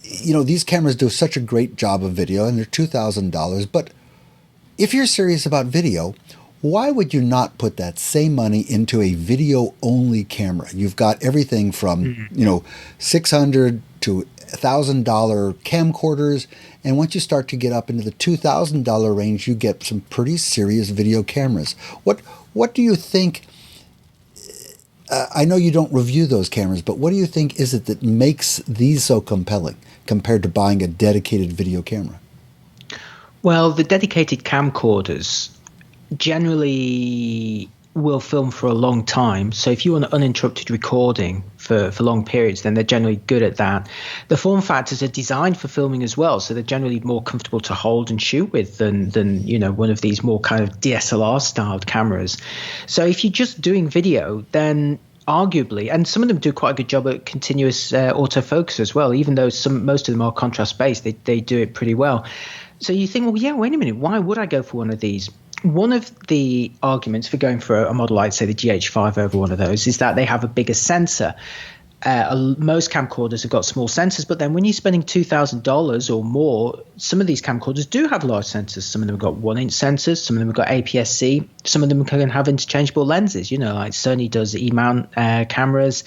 these cameras do such a great job of video, and they're $2,000. But if you're serious about video, why would you not put that same money into a video-only camera? You've got everything from $600 to $1,000 camcorders, and once you start to get up into the $2,000 range, you get some pretty serious video cameras. What do you think? I know you don't review those cameras, but what do you think is it that makes these so compelling compared to buying a dedicated video camera? Well, the dedicated camcorders generally will film for a long time. So if you want uninterrupted recording for long periods, then they're generally good at that. The form factors are designed for filming as well, so they're generally more comfortable to hold and shoot with than one of these more kind of DSLR styled cameras. So if you're just doing video, then arguably, and some of them do quite a good job at continuous autofocus as well, even though most of them are contrast based, they do it pretty well. So you think, well, yeah, wait a minute, why would I go for one of these? One of the arguments for going for a model like, say, the GH5 over one of those is that they have a bigger sensor. Most camcorders have got small sensors, but then when you're spending $2,000 or more, some of these camcorders do have large sensors. Some of them have got 1-inch sensors, some of them have got APS-C, some of them can have interchangeable lenses, like Sony does E-mount cameras.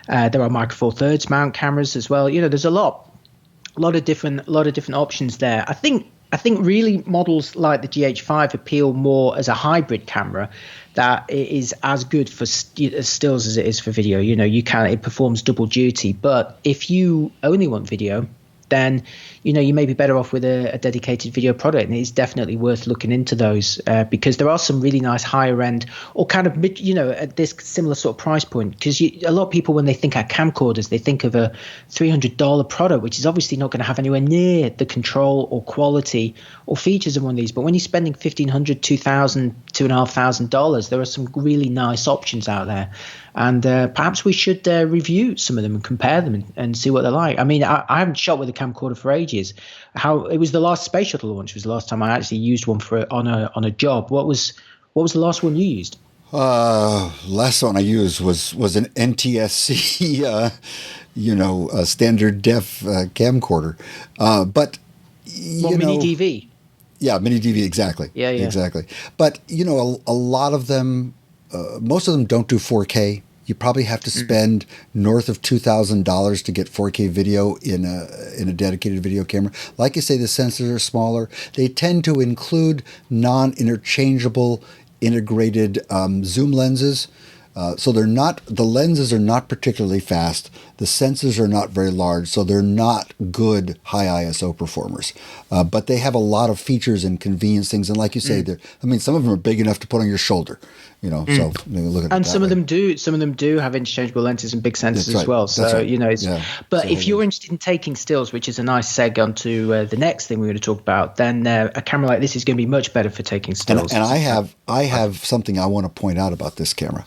There are Micro Four Thirds mount cameras as well. There's a lot of different options there. I think really models like the GH5 appeal more as a hybrid camera that is as good for stills as it is for video. It performs double duty. But if you only want video, then you may be better off with a dedicated video product, and it's definitely worth looking into those because there are some really nice higher end or kind of mid, at this similar sort of price point. Because a lot of people, when they think of camcorders, they think of a $300 product, which is obviously not going to have anywhere near the control or quality or features of one of these. But when you're spending $1,500, $2,000, $2,500, there are some really nice options out there. And perhaps we should review some of them and compare them and see what they're like. I mean, I haven't shot with a camcorder for ages. It was the last space shuttle launch was the last time I actually used one on a job. What was the last one you used? Last one I used was an NTSC, a standard def camcorder. But mini DV. Yeah, mini DV, exactly. Yeah. Exactly. But a lot of them, most of them don't do 4K. You probably have to spend north of $2,000 to get 4K video in a dedicated video camera. Like you say, the sensors are smaller. They tend to include non-interchangeable integrated zoom lenses. So the lenses are not particularly fast. The sensors are not very large, so they're not good high ISO performers. But they have a lot of features and convenience things. And like you say, some of them are big enough to put on your shoulder. So look at it. And some of them do have interchangeable lenses and big sensors as well. So but if you're interested in taking stills, which is a nice seg onto the next thing we're going to talk about, then a camera like this is going to be much better for taking stills. And I have something I want to point out about this camera.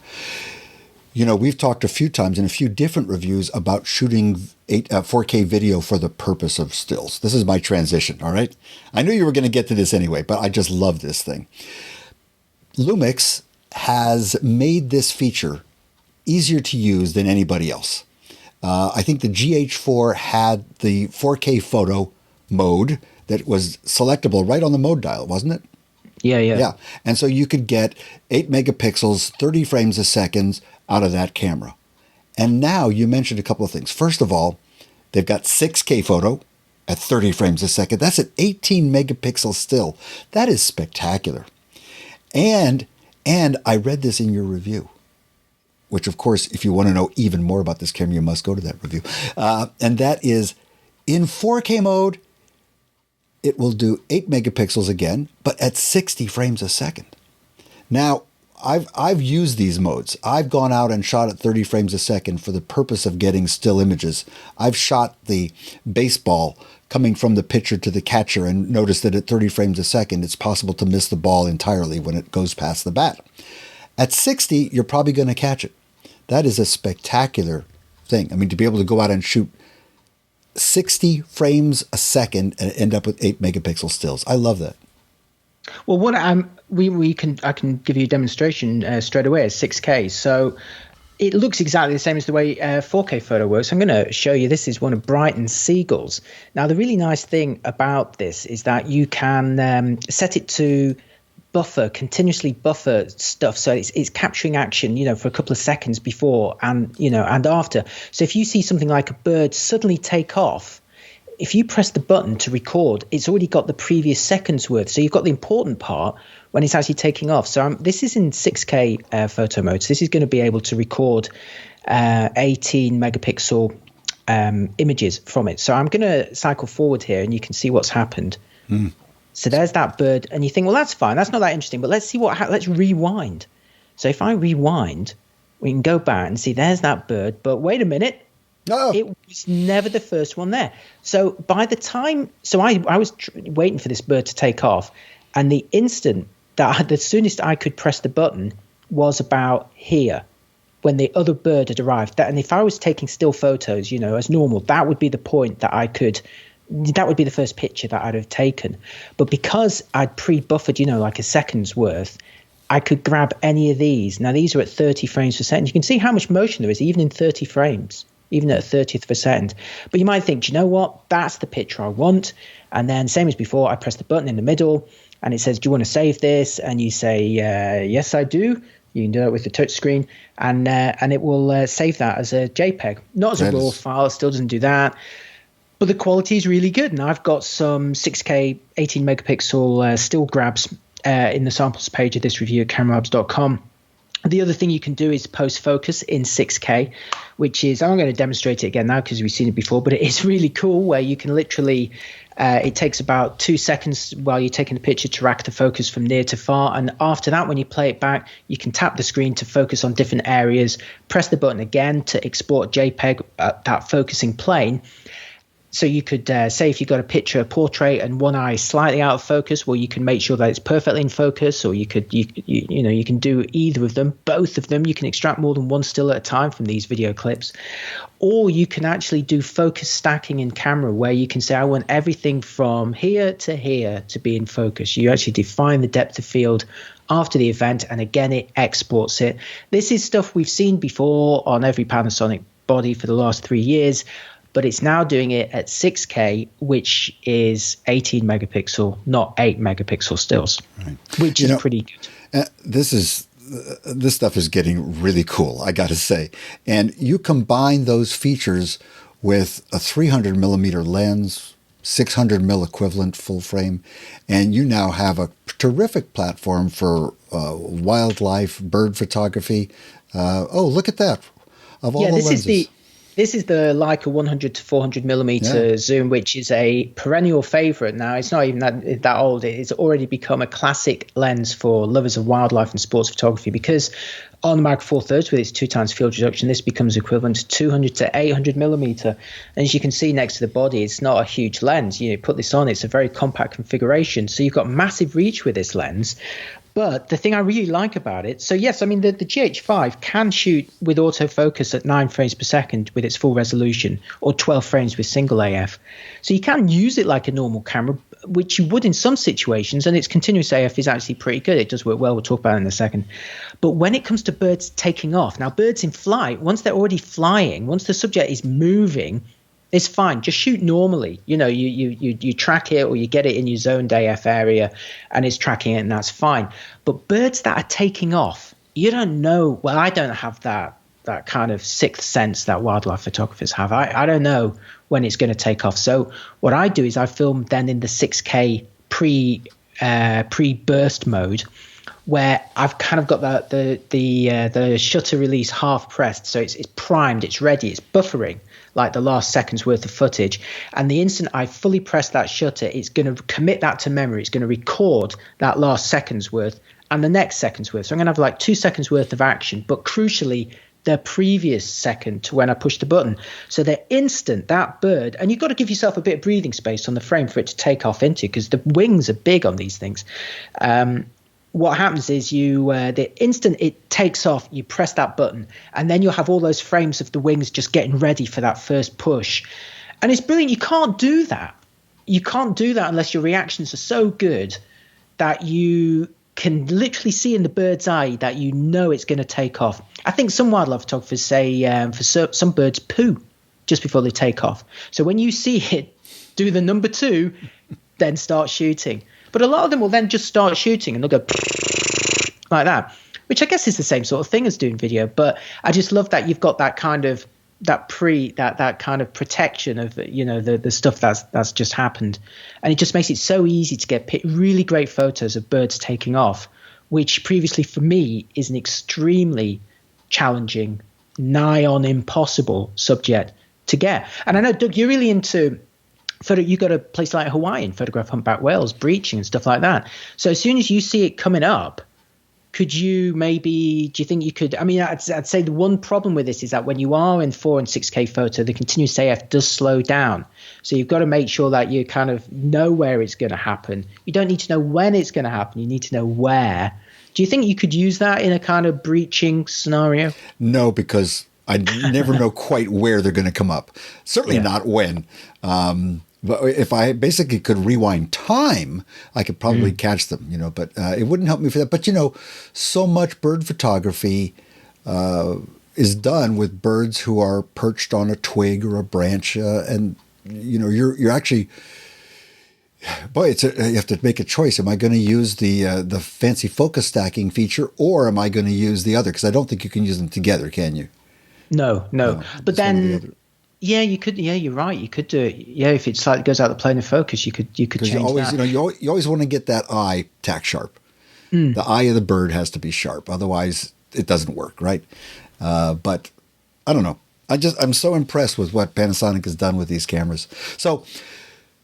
We've talked a few times in a few different reviews about shooting 4K video for the purpose of stills. This is my transition, all right? I knew you were going to get to this anyway, but I just love this thing. Lumix has made this feature easier to use than anybody else. I think the GH4 had the 4K photo mode that was selectable right on the mode dial, wasn't it? Yeah. And so you could get 8 megapixels, 30 frames a second out of that camera. And now you mentioned a couple of things. First of all, they've got 6K photo at 30 frames a second. That's an 18 megapixel still. That is spectacular. And I read this in your review, which of course, if you want to know even more about this camera, you must go to that review. And that is in 4K mode, it will do 8 megapixels again, but at 60 frames a second. Now, I've used these modes. I've gone out and shot at 30 frames a second for the purpose of getting still images. I've shot the baseball coming from the pitcher to the catcher and noticed that at 30 frames a second, it's possible to miss the ball entirely when it goes past the bat. At 60, you're probably going to catch it. That is a spectacular thing. I mean, to be able to go out and shoot 60 frames a second and end up with 8 megapixel stills. I love that. Well, what I can give you a demonstration straight away at 6K. So it looks exactly the same as the way 4K photo works. I'm going to show you. This is one of Brighton's seagulls. Now, the really nice thing about this is that you can set it to continuously buffer stuff, so it's capturing action, for a couple of seconds before and after. So if you see something like a bird suddenly take off, if you press the button to record, it's already got the previous seconds worth. So you've got the important part when it's actually taking off. So this is in 6K photo mode. So this is going to be able to record 18 megapixel images from it. So I'm going to cycle forward here, and you can see what's happened. So there's that bird, and you think, well, that's fine. That's not that interesting. But let's see let's rewind. So if I rewind, we can go back and see there's that bird. But wait a minute. No. It was never the first one there. So by the time, I was waiting for this bird to take off, and the instant the soonest I could press the button was about here, when the other bird had arrived. And if I was taking still photos, as normal, that would be the point that that would be the first picture that I'd have taken. But because I'd pre-buffered, like a second's worth, I could grab any of these. Now, these are at 30 frames per second. You can see how much motion there is, even in 30 frames, even at a 30th of a second. But you might think, do you know what? That's the picture I want. And then same as before, I press the button in the middle, and it says, do you want to save this? And you say, yes, I do. You can do that with the touch screen, and it will save that as a JPEG. Not as a RAW file. It still doesn't do that. But the quality is really good. And I've got some 6K 18 megapixel still grabs in the samples page of this review at cameralabs.com. The other thing you can do is post focus in 6K, which is, I'm going to demonstrate it again now because we've seen it before, but it is really cool where you can literally, it takes about 2 seconds while you're taking the picture to rack the focus from near to far. And after that, when you play it back, you can tap the screen to focus on different areas, press the button again to export JPEG at that focusing plane. So you could say if you've got a portrait and one eye slightly out of focus, well, you can make sure that it's perfectly in focus, or you can do either of them, both of them. You can extract more than one still at a time from these video clips, or you can actually do focus stacking in camera, where you can say, I want everything from here to be in focus. You actually define the depth of field after the event, and again, it exports it. This is stuff we've seen before on every Panasonic body for the last 3 years. But it's now doing it at 6K, which is 18 megapixel, not 8 megapixel stills, right, which is pretty good. This stuff is getting really cool, I got to say. And you combine those features with a 300 millimeter lens, 600 mil equivalent full frame, and you now have a terrific platform for wildlife, bird photography. Look at that. Of all the lenses. This is the Leica 100 to 400 millimeter zoom, which is a perennial favorite now. It's not even that old. It's already become a classic lens for lovers of wildlife and sports photography, because on the Micro Four Thirds with its 2 times field reduction, this becomes equivalent to 200 to 800 millimeter. And as you can see next to the body, it's not a huge lens. You put this on, it's a very compact configuration. So you've got massive reach with this lens. But the thing I really like about it, so yes, I mean, the GH5 can shoot with autofocus at 9 frames per second with its full resolution, or 12 frames with single AF. So you can use it like a normal camera, which you would in some situations, and its continuous AF is actually pretty good. It does work well. We'll talk about it in a second. But when it comes to birds taking off, now birds in flight, once they're already flying, once the subject is moving, it's fine. Just shoot normally. You track it, or you get it in your zoned AF area and it's tracking it, and that's fine. But birds that are taking off, you don't know. Well, I don't have that kind of sixth sense that wildlife photographers have. I don't know when it's going to take off. So what I do is I film then in the 6K pre-burst mode, where I've kind of got the shutter release half pressed, so it's primed, it's ready, it's buffering like the last second's worth of footage. And the instant I fully press that shutter, it's going to commit that to memory. It's going to record that last second's worth and the next second's worth. So I'm going to have like 2 seconds worth of action, but crucially, the previous second to when I push the button. So they're instant, that bird. And you've got to give yourself a bit of breathing space on the frame for it to take off into, because the wings are big on these things. What happens is the instant it takes off, you press that button, and then you'll have all those frames of the wings just getting ready for that first push. And it's brilliant. You can't do that. You can't do that unless your reactions are so good that you can literally see in the bird's eye that you know it's going to take off. I think some wildlife photographers say for some birds poo just before they take off. So when you see it, do the number 2, then start shooting. But a lot of them will then just start shooting and they'll go like that, which I guess is the same sort of thing as doing video. But I just love that you've got that kind of that kind of protection of the stuff that's just happened, and it just makes it so easy to get really great photos of birds taking off, which previously for me is an extremely challenging, nigh on impossible subject to get. And I know, Doug, you're really into you got a place like Hawaii and photograph humpback whales breaching and stuff like that. So as soon as you see it coming up, do you think you could, I mean, I'd say the one problem with this is that when you are in 4 and 6K photo, the continuous AF does slow down. So you've got to make sure that you kind of know where it's going to happen. You don't need to know when it's going to happen. You need to know where. Do you think you could use that in a kind of breaching scenario? No, because I never know quite where they're going to come up. Certainly not when. But if I basically could rewind time, I could probably catch them, but it wouldn't help me for that. But, so much bird photography is done with birds who are perched on a twig or a branch. And, you're actually, boy, you have to make a choice. Am I going to use the fancy focus stacking feature, or am I going to use the other? Because I don't think you can use them together, can you? No. But then... Yeah, you could. Yeah, you're right. You could do it. Yeah, if it's like it goes out the plane of focus, you could change that. You always want to get that eye tack sharp. The eye of the bird has to be sharp, otherwise it doesn't work, right? But I don't know. I'm so impressed with what Panasonic has done with these cameras. So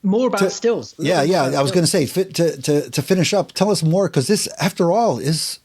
more about stills. Yeah. I was going to say to finish up. Tell us more, because this, after all, is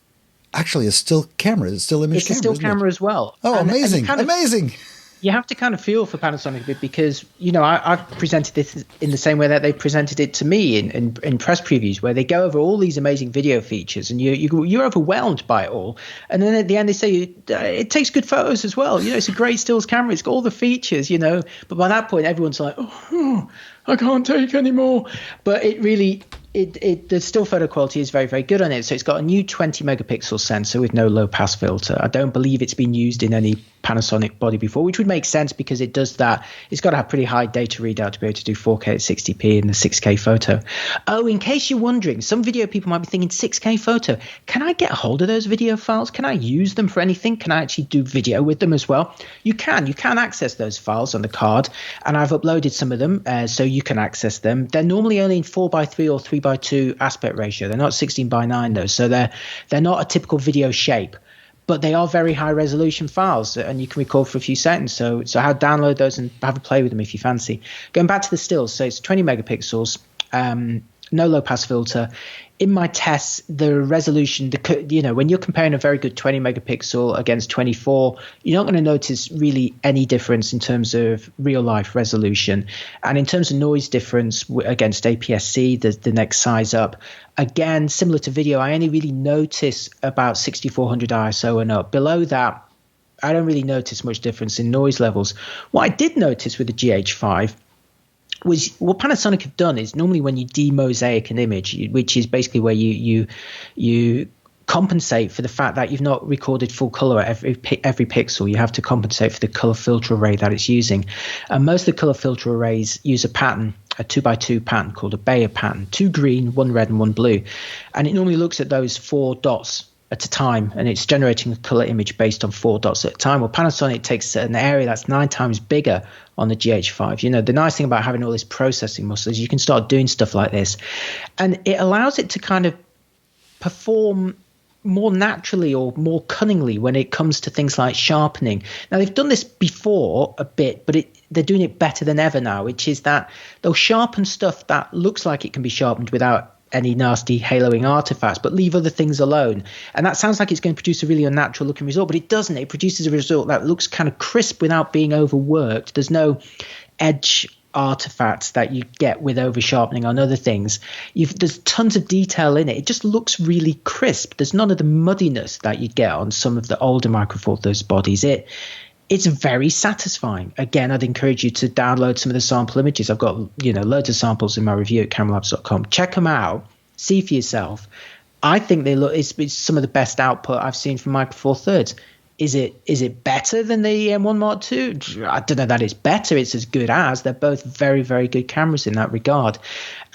actually a still camera. It's still image camera. It's a still camera as well. Oh, amazing! Amazing. You have to kind of feel for Panasonic a bit, because, I've presented this in the same way that they presented it to me in press previews, where they go over all these amazing video features and you're overwhelmed by it all. And then at the end they say it takes good photos as well. It's a great stills camera. It's got all the features, But by that point, everyone's like, oh, I can't take any more. But it really... the still photo quality is very, very good on it. So it's got a new 20 megapixel sensor with no low pass filter. I don't believe it's been used in any Panasonic body before, which would make sense because it does that. It's got to have pretty high data readout to be able to do 4K at 60p in the 6K photo. Oh, in case you're wondering, some video people might be thinking 6K photo. Can I get a hold of those video files? Can I use them for anything? Can I actually do video with them as well? You can access those files on the card, and I've uploaded some of them so you can access them. They're normally only in 4:3 or 3:2 aspect ratio. They're not 16:9 though, so they're not a typical video shape, but they are very high resolution files, and you can record for a few seconds. So I'll download those and have a play with them if you fancy. Going back to the stills, so it's 20 megapixels. no low pass filter. In my tests, the resolution, when you're comparing a very good 20 megapixel against 24, you're not going to notice really any difference in terms of real life resolution. And in terms of noise difference against APS-C, the next size up, again, similar to video, I only really notice about 6400 ISO and up. Below that, I don't really notice much difference in noise levels. What I did notice with the GH5 was what Panasonic have done is normally when you demosaic an image, which is basically where you compensate for the fact that you've not recorded full color at every pixel. You have to compensate for the color filter array that it's using. And most of the color filter arrays use a pattern, a 2x2 pattern called a Bayer pattern, 2 green, 1 red, and 1 blue. And it normally looks at those 4 dots at a time, and it's generating a color image based on 4 dots at a time. Well, Panasonic takes an area that's 9 times bigger on the GH5. The nice thing about having all this processing muscle is you can start doing stuff like this, and it allows it to kind of perform more naturally or more cunningly when it comes to things like sharpening. Now, they've done this before a bit, but they're doing it better than ever now, which is that they'll sharpen stuff that looks like it can be sharpened without any nasty haloing artifacts, but leave other things alone. And that sounds like it's going to produce a really unnatural looking result, but it doesn't. It produces a result that looks kind of crisp without being overworked. There's no edge artifacts that you get with over sharpening on other things. There's tons of detail in it. It just looks really crisp. There's none of the muddiness that you get on some of the older Micro Four Thirds bodies. It's very satisfying. Again, I'd encourage you to download some of the sample images. I've got loads of samples in my review at cameralabs.com. Check them out. See for yourself. I think they look. It's some of the best output I've seen from Micro Four Thirds. Is it better than the M1 Mark II? I don't know that it's better. It's as good as. They're both very, very good cameras in that regard.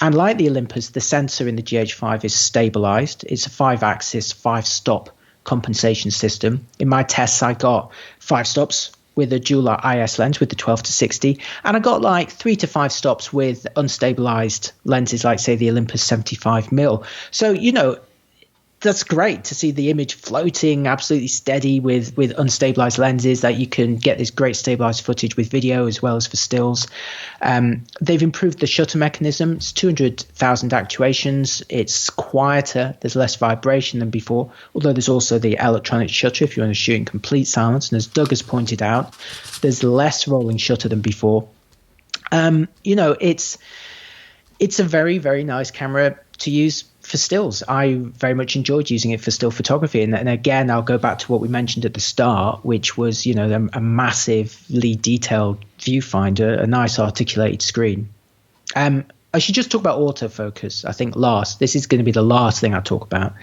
And like the Olympus, the sensor in the GH5 is stabilized. It's a 5-axis, 5-stop compensation system. In my tests, I got 5 stops with a dual IS lens with the 12-60, and I got like 3 to 5 stops with unstabilized lenses, like say the Olympus 75mm. So that's great to see the image floating absolutely steady with unstabilized lenses, that you can get this great stabilized footage with video as well as for stills. They've improved the shutter mechanism. It's 200,000 actuations. It's quieter. There's less vibration than before, although there's also the electronic shutter if you want to shoot in complete silence. And as Doug has pointed out, there's less rolling shutter than before. It's a very, very nice camera to use for stills. I very much enjoyed using it for still photography. And again, I'll go back to what we mentioned at the start, which was, a massively detailed viewfinder, a nice articulated screen. I should just talk about autofocus, I think, last. This is going to be the last thing I talk about,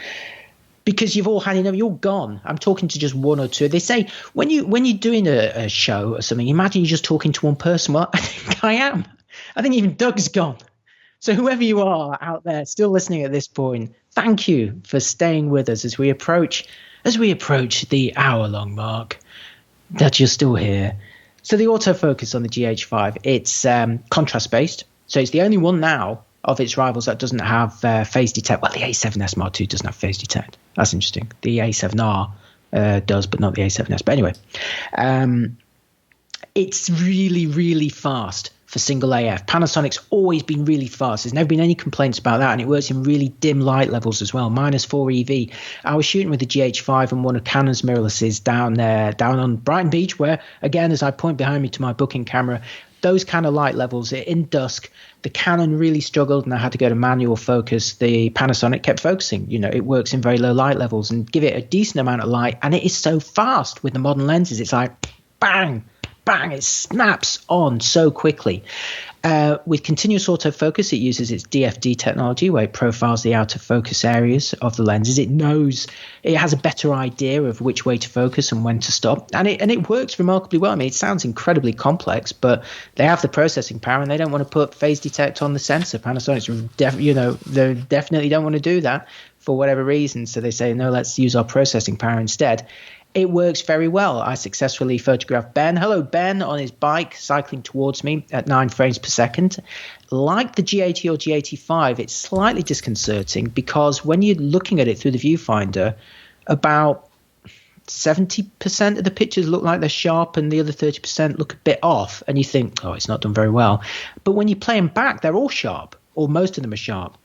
because you've all had enough. You're gone. I'm talking to just one or two. They say when you're doing a show or something, imagine you're just talking to one person. Well, I think I am. I think even Doug's gone. So whoever you are out there still listening at this point, thank you for staying with us as we approach the hour-long mark, that you're still here. So the autofocus on the GH5, it's contrast-based. So it's the only one now of its rivals that doesn't have phase detect. Well, the A7S Mark II doesn't have phase detect. That's interesting. The A7R does, but not the A7S. But anyway, it's really, really fast for single AF. Panasonic's always been really fast. There's never been any complaints about that, and it works in really dim light levels as well, -4 EV. I was shooting with the GH5 and one of Canon's mirrorlesses down on Brighton Beach, where, again, as I point behind me to my booking camera, those kind of light levels in dusk, the Canon really struggled, and I had to go to manual focus. The Panasonic kept focusing. It works in very low light levels, and give it a decent amount of light, and it is so fast with the modern lenses. It's like bang, bang, it snaps on so quickly. With continuous autofocus, it uses its DFD technology, where it profiles the outer focus areas of the lenses. It knows, it has a better idea of which way to focus and when to stop, and it works remarkably well. I mean, it sounds incredibly complex, but they have the processing power, and they don't want to put phase detect on the sensor. Panasonic, they definitely don't want to do that for whatever reason. So they say, no, let's use our processing power instead. It works very well. I successfully photographed Ben. Hello, Ben, on his bike, cycling towards me at 9 frames per second. Like the G80 or G85, it's slightly disconcerting, because when you're looking at it through the viewfinder, about 70% of the pictures look like they're sharp and the other 30% look a bit off. And you think, oh, it's not done very well. But when you play them back, they're all sharp, or most of them are sharp.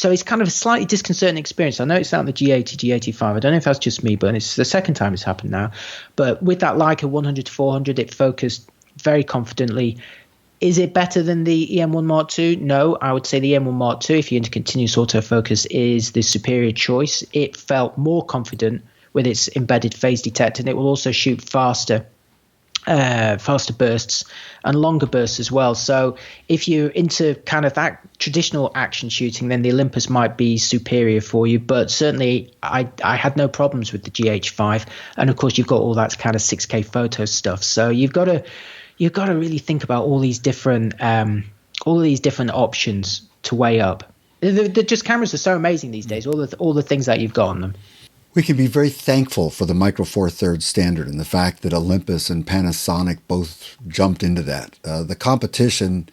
So it's kind of a slightly disconcerting experience. I know it's out on the G80, G85. I don't know if that's just me, but it's the second time it's happened now. But with that Leica 100 to 400, it focused very confidently. Is it better than the EM1 Mark II? No, I would say the EM1 Mark II, if you're into continuous autofocus, is the superior choice. It felt more confident with its embedded phase detector, and it will also shoot faster bursts and longer bursts as well. So if you're into kind of that traditional action shooting, then the Olympus might be superior for you. But certainly I had no problems with the GH5. And of course, you've got all that kind of 6K photo stuff. So you've got to really think about all these different options to weigh up. Just cameras are so amazing these days. All the things that you've got on them. We can be very thankful for the Micro Four Thirds standard and the fact that Olympus and Panasonic both jumped into that. The competition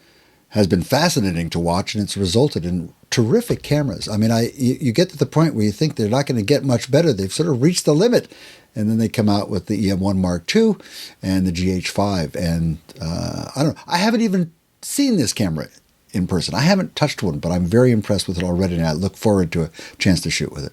has been fascinating to watch, and it's resulted in terrific cameras. I mean, you get to the point where you think they're not going to get much better. They've sort of reached the limit, and then they come out with the EM1 Mark II and the GH5. And I don't know. I haven't even seen this camera in person. I haven't touched one, but I'm very impressed with it already, and I look forward to a chance to shoot with it.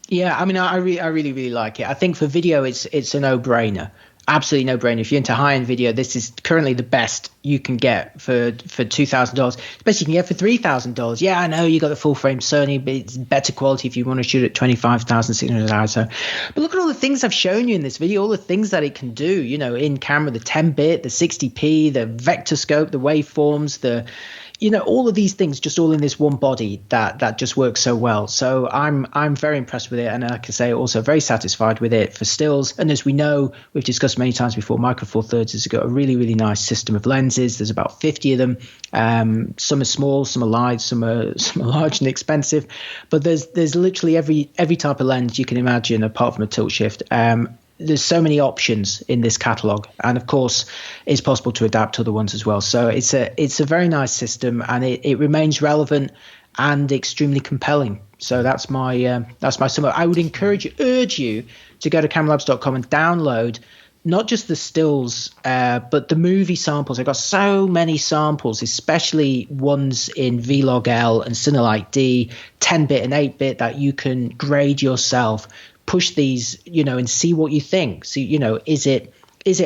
Yeah, I mean, I really, really like it. I think for video, it's a no-brainer. Absolutely no-brainer. If you're into high-end video, this is currently the best you can get for $2,000. Best you can get for $3,000. Yeah, I know you got the full-frame Sony, but it's better quality if you want to shoot at 25,600 ISO. But look at all the things I've shown you in this video, all the things that it can do, in camera, the 10-bit, the 60p, the vector scope, the waveforms, all of these things just all in this one body that just works so well. So I'm very impressed with it, and like I say, also very satisfied with it for stills. And as we know, we've discussed many times before, Micro Four Thirds has got a really, really nice system of lenses. There's about 50 of them. Some are small, some are large, some are large and expensive. But there's literally every type of lens you can imagine, apart from a tilt shift. There's so many options in this catalog, and of course it's possible to adapt to other ones as well. So it's a very nice system, and it remains relevant and extremely compelling. So that's my summary. I would urge you to go to cameralabs.com and download not just the stills, but the movie samples. I've got so many samples, especially ones in Vlog L and Cinelite D, 10-bit and 8-bit, that you can grade yourself. Push these, and see what you think. So, is it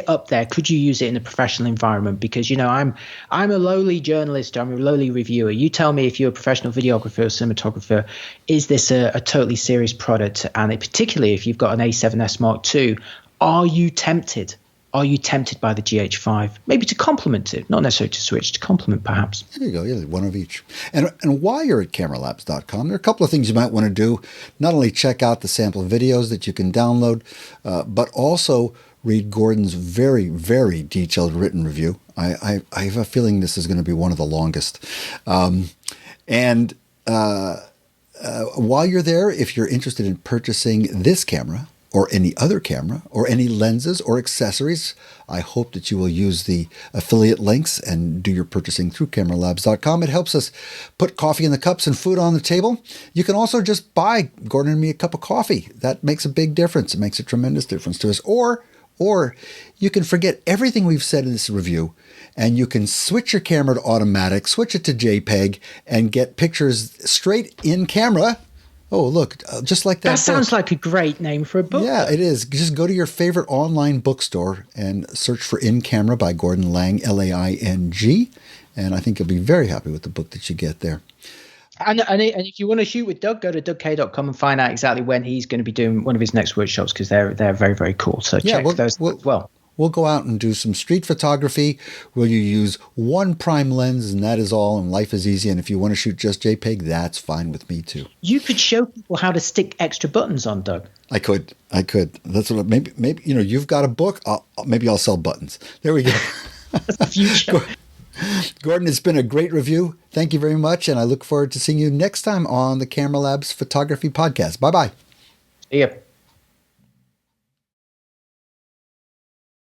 up there? Could you use it in a professional environment? Because, I'm a lowly journalist. I'm a lowly reviewer. You tell me, if you're a professional videographer or cinematographer, is this a totally serious product? And particularly if you've got an A7S Mark II, are you tempted? Are you tempted by the GH5? Maybe to complement it, not necessarily to switch, to complement perhaps. There you go, yeah, one of each. And while you're at cameralabs.com, there are a couple of things you might want to do. Not only check out the sample videos that you can download, but also read Gordon's very, very detailed written review. I have a feeling this is going to be one of the longest. While you're there, if you're interested in purchasing this camera, or any other camera, or any lenses or accessories, I hope that you will use the affiliate links and do your purchasing through cameralabs.com. It helps us put coffee in the cups and food on the table. You can also just buy Gordon and me a cup of coffee. That makes a big difference. It makes a tremendous difference to us. Or you can forget everything we've said in this review, and you can switch your camera to automatic, switch it to JPEG, and get pictures straight in camera. Oh, look, just like that. That sounds like a great name for a book. Yeah, it is. Just go to your favorite online bookstore and search for In Camera by Gordon Lang, Laing. And I think you'll be very happy with the book that you get there. And if you want to shoot with Doug, go to dougk.com and find out exactly when he's going to be doing one of his next workshops, because they're very, very cool. So check those as well. We'll go out and do some street photography where you use one prime lens, and that is all, and life is easy. And if you want to shoot just JPEG, that's fine with me too. You could show people how to stick extra buttons on, Doug. I could. That's what. Maybe you've got a book. Maybe I'll sell buttons. There we go. That's the future. Gordon, it's been a great review. Thank you very much, and I look forward to seeing you next time on the Camera Labs Photography Podcast. Bye-bye. See ya.